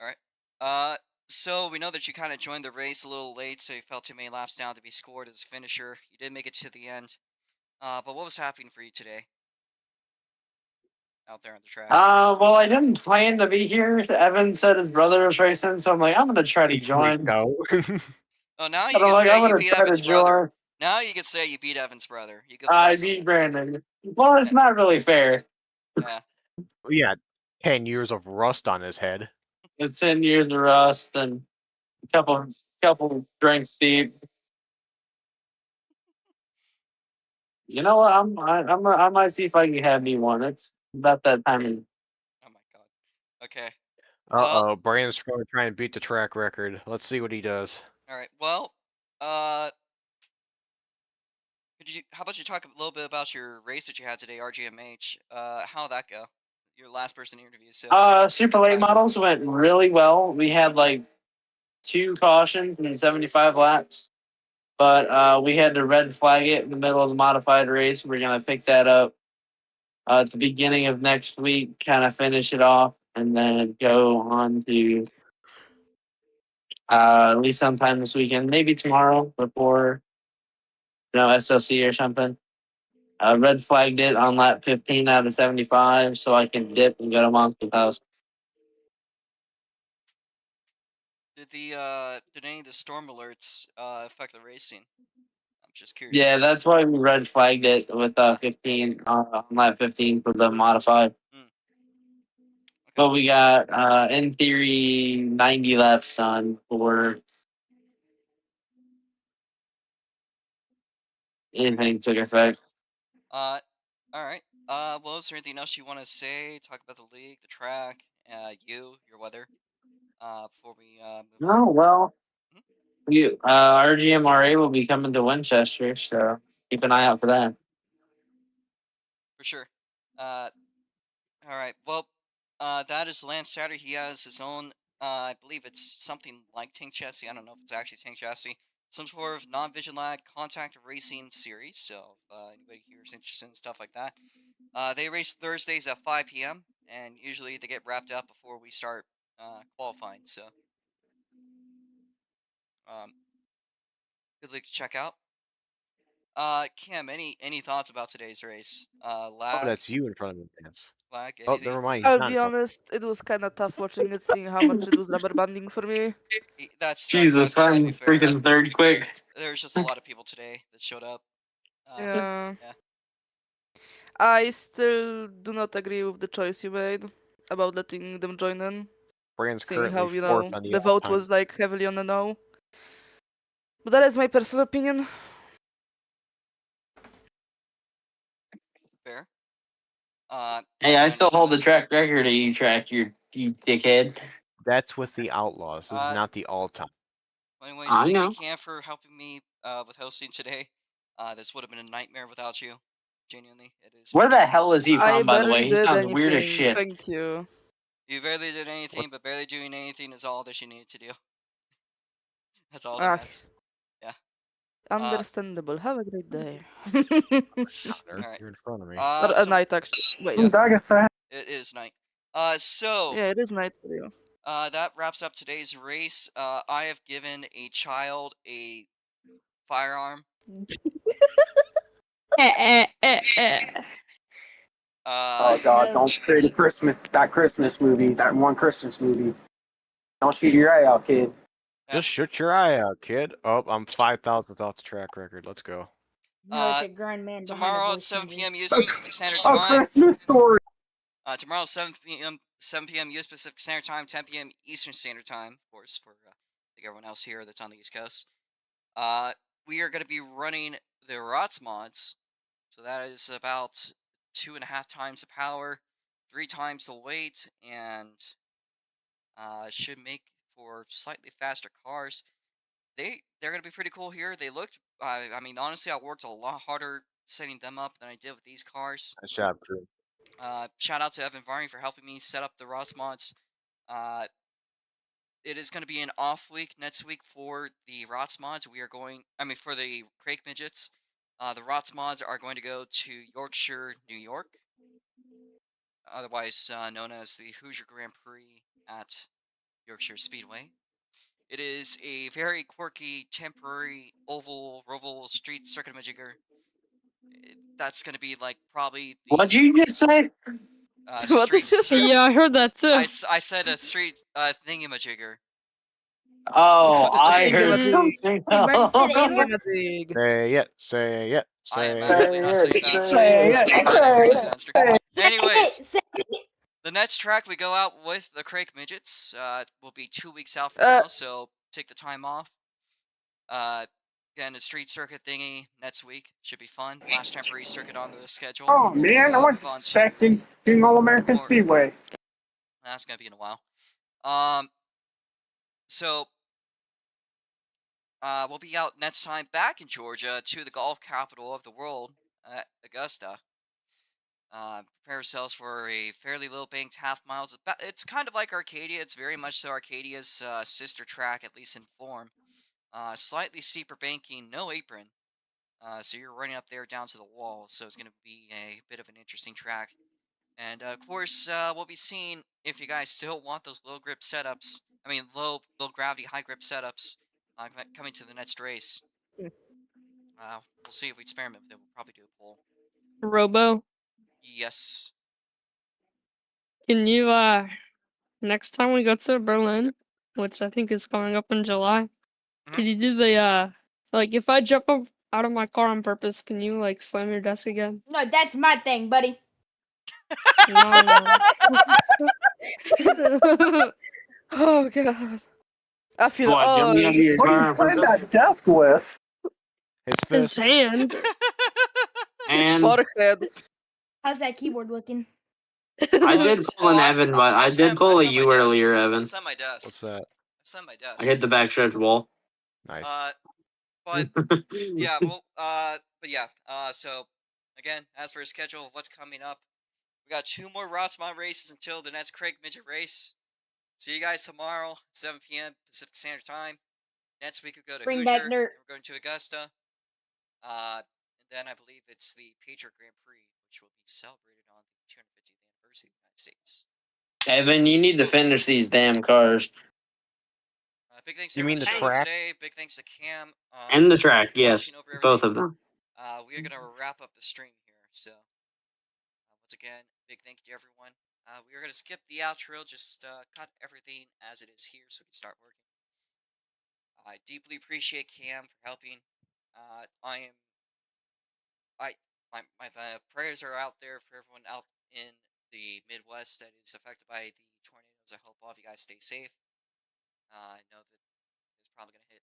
All right. So we know that you kind of joined the race a little late, so you fell too many laps down to be scored as a finisher. You did make it to the end. But what was happening for you today? Out there on the track. Well, I didn't plan to be here. Evan said his brother was racing, so I'm like, I'm gonna try to join. Go. Oh, now you And I'm can like, say I'm you gonna beat try to Evan's brother. join. Now you can say you beat Evan's brother. You can I flex on beat that. Brandon. Well, it's not really fair. Yeah. Yeah, 10 years of rust on his head. 10 years of rust and a couple drinks deep. You know what? I might see if I can have me one. It's about that time. Oh my god. Okay. Uh-oh, Brandon's going to try and beat the track record. Let's see what he does. All right. Well, how about you talk a little bit about your race that you had today, RGMH? How'd that go? Your last person interview. So. Super late models went really well. We had like 2 cautions and 75 laps. But we had to red flag it in the middle of the modified race. We're gonna pick that up at the beginning of next week, kind of finish it off, and then go on to at least sometime this weekend, maybe tomorrow before SLC or something. Red flagged it on lap 15 out of 75, so I can dip and go to Monster's house. Did any of the storm alerts affect the racing? I'm just curious. Yeah, that's why we red flagged it with 15 on lap 15 for the modified. Okay. But we got in theory 90 laps on for anything took effect. All right. Well, is there anything else you want to say? Talk about the league, the track, your weather. Before we move on. No, well, RGMRA will be coming to Winchester, so keep an eye out for that. For sure. All right. Well, that is Lance Satter. He has his own. I believe it's something like Tank Chassis. I don't know if it's actually Tank Chassis. Some sort of non-vision lag contact racing series. So anybody here is interested in stuff like that. They race Thursdays at 5 p.m. and usually they get wrapped up before we start qualifying. So good league to check out. Cam, any thoughts about today's race? Lag? Oh, that's you in front of him, Vance. Lag? Oh, Anything? never mind. I'll be honest, it was kind of tough watching it, seeing how much it was rubber banding for me. That's Jesus, completely I'm fair. freaking third quick. There's just a lot of people today that showed up. Yeah. I still do not agree with the choice you made about letting them join in. Brandon's Seeing currently how, fourth on the the vote all-time. was like heavily on the no. But that is my personal opinion. Fair. Hey, I still hold the track record of you dickhead. That's with the Outlaws. This is not the all-time. Anyways, I thank know. you, Cam, for helping me with hosting today. This would have been a nightmare without you. Genuinely, it is. Where the hell is he I from, by the way? barely He did sounds weird as anything, shit. Thank you. You barely did anything, but barely doing anything is all that you needed to do. That's all Ah, that matters. Yeah. Understandable. Have a great day. Alright. You're in front of me. Or a night, actually. Wait, yeah. It is night. So. Yeah, it is night for you. That wraps up today's race. I have given a child a firearm. Oh God! Don't create that Christmas movie. That one Christmas movie. Don't shoot your eye out, kid. Just shoot your eye out, kid. Oh, I'm 5,000th off the track record. Let's go. No, it's a grown man. Tomorrow at 7 p.m. US Pacific Standard Oh, Time. Christmas story. Tomorrow 7 p.m. US Pacific Standard Time, 10 p.m. Eastern Standard Time, of course, for everyone else here that's on the East Coast. We are going to be running the ROX Mods. So that is about 2.5 times the power, 3 times the weight, and should make for slightly faster cars. They're going to be pretty cool here. They looked, I mean, honestly, I worked a lot harder setting them up than I did with these cars. Nice job, crew. Shout out to Evan Varney for helping me set up the ROX Mods. It is going to be an off week next week for the ROX Mods. For the Crake Midgets. The ROX Mods are going to go to Yorkshire, New York. Otherwise known as the Hoosier Grand Prix at Yorkshire Speedway. It is a very quirky, temporary, roval street circuit majigger. That's going to be like probably the... What'd you just say? What did you say? Yeah, I heard that too. I said a street thingamajigger. Oh, The I jig. heard something. Brandon said it It's a big. Say it. Say it. I am Say absolutely it. not saying that. Say it. Anyways, Say it. The next track we go out with the Crake Midgets. Will be 2 weeks out from Uh, now, so take the time off. Again, the street circuit thingy next week should be fun. Last temporary circuit on the schedule. Oh man, I was Move on to expecting doing All American Florida. Speedway. That's gonna be in a while. So we'll be out next time back in Georgia to the golf capital of the world, Augusta. Prepare ourselves for a fairly low banked half miles. It's kind of like Arcadia. It's very much so Arcadia's sister track, at least in form. Slightly steeper banking, no apron. So you're running up there down to the wall. So it's going to be a bit of an interesting track. And of course, we'll be seeing if you guys still want those low grip setups. I mean, low gravity, high grip setups coming to the next race. Hmm. We'll see if we experiment with it. We'll probably do a poll. Robo, Yes. can you next time we go to Berlin, which I think is coming up in July, can you do the like if I jump up out of my car on purpose, can you like slam your desk again? No, that's my thing, buddy. No. Oh god. I feel What, jump me out of your What do you car on slam purpose? that desk with? His His fist. hand. his And forehead. How's that keyboard looking? I did pull an Evan, but I did pull a you earlier, Evan. It's on my desk. What's that? It's on my desk. I hit the backstretch wall. Nice. But yeah, well, but yeah, so again, as for a schedule of what's coming up, we got 2 more ROX Mod races until the next Crake Midget race. See you guys tomorrow, 7 p.m. Pacific Standard Time. Next week we go to Bring Hoosier. back And Nert. we're going to Augusta. And then I believe it's the Patriot Grand Prix, which will be celebrated on the 250th anniversary of the United States. Evan, you need to finish these damn cars. Big thanks to You mean everyone the that showed up track? today. Big thanks to Cam. And the track, yes. watching over Both everything. of them. We are gonna wrap up the stream here. So once again, big thank you to everyone. We are gonna skip the outro, just cut everything as it is here, so we can start working. I deeply appreciate Cam for helping. My prayers are out there for everyone out in the Midwest that is affected by the tornadoes. I hope all of you guys stay safe. I know that it's probably gonna hit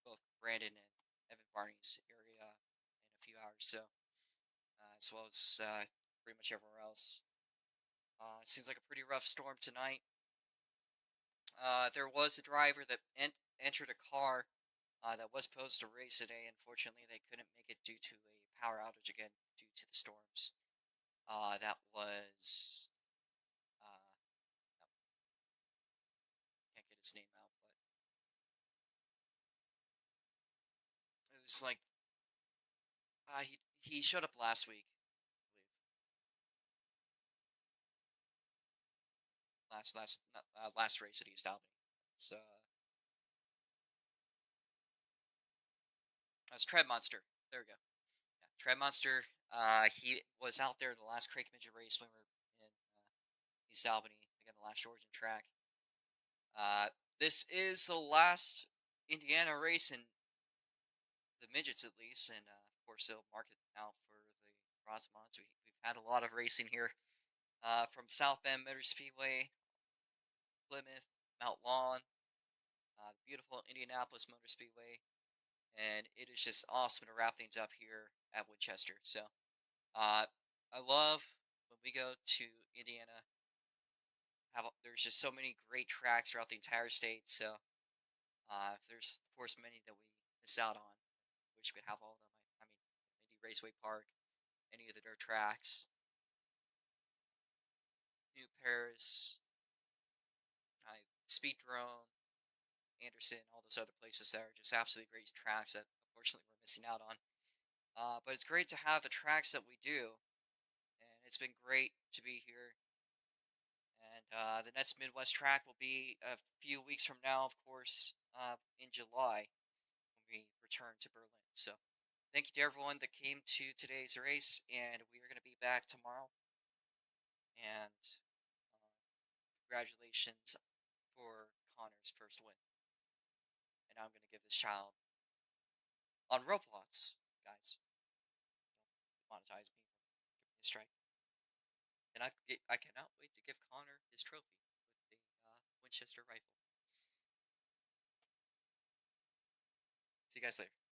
both Brandon and Evan Barney's area in a few hours, so as well as pretty much everywhere else. It seems like a pretty rough storm tonight. There was a driver that entered a car that was supposed to race today. Unfortunately, they couldn't make it due to a power outage again due to the storms. That was can't get his name out, but it was like he showed up last week, I believe. Last race at East Albany. So that's Tread Monster. There we go. Yeah, Tread Monster. He was out there in the last Crake Midget race when we were in East Albany, again the last Georgian track. This is the last Indiana race in the midgets, at least, and of course they'll mark it out for the ROX Mods. We've had a lot of racing here, from South Bend Motor Speedway, Plymouth, Mount Lawn, beautiful Indianapolis Motor Speedway, and it is just awesome to wrap things up here at Winchester. So, I love when we go to Indiana. There's just so many great tracks throughout the entire state. So, there's of course many that we miss out on. Wish we could have all of them. I mean, Indy Raceway Park, any of the dirt tracks, New Paris, Speedrome, Anderson, all those other places that are just absolutely great tracks that unfortunately we're missing out on. But it's great to have the tracks that we do, and it's been great to be here. And the next Midwest track will be a few weeks from now, of course, in July, when we return to Berlin. So thank you to everyone that came to today's race, and we are going to be back tomorrow. And congratulations for Connor's first win. And I'm going to give this child on Roblox, guys. Don't monetize me. Give me a strike. Good night. I cannot wait to give Connor his trophy with a Winchester rifle. See you guys later.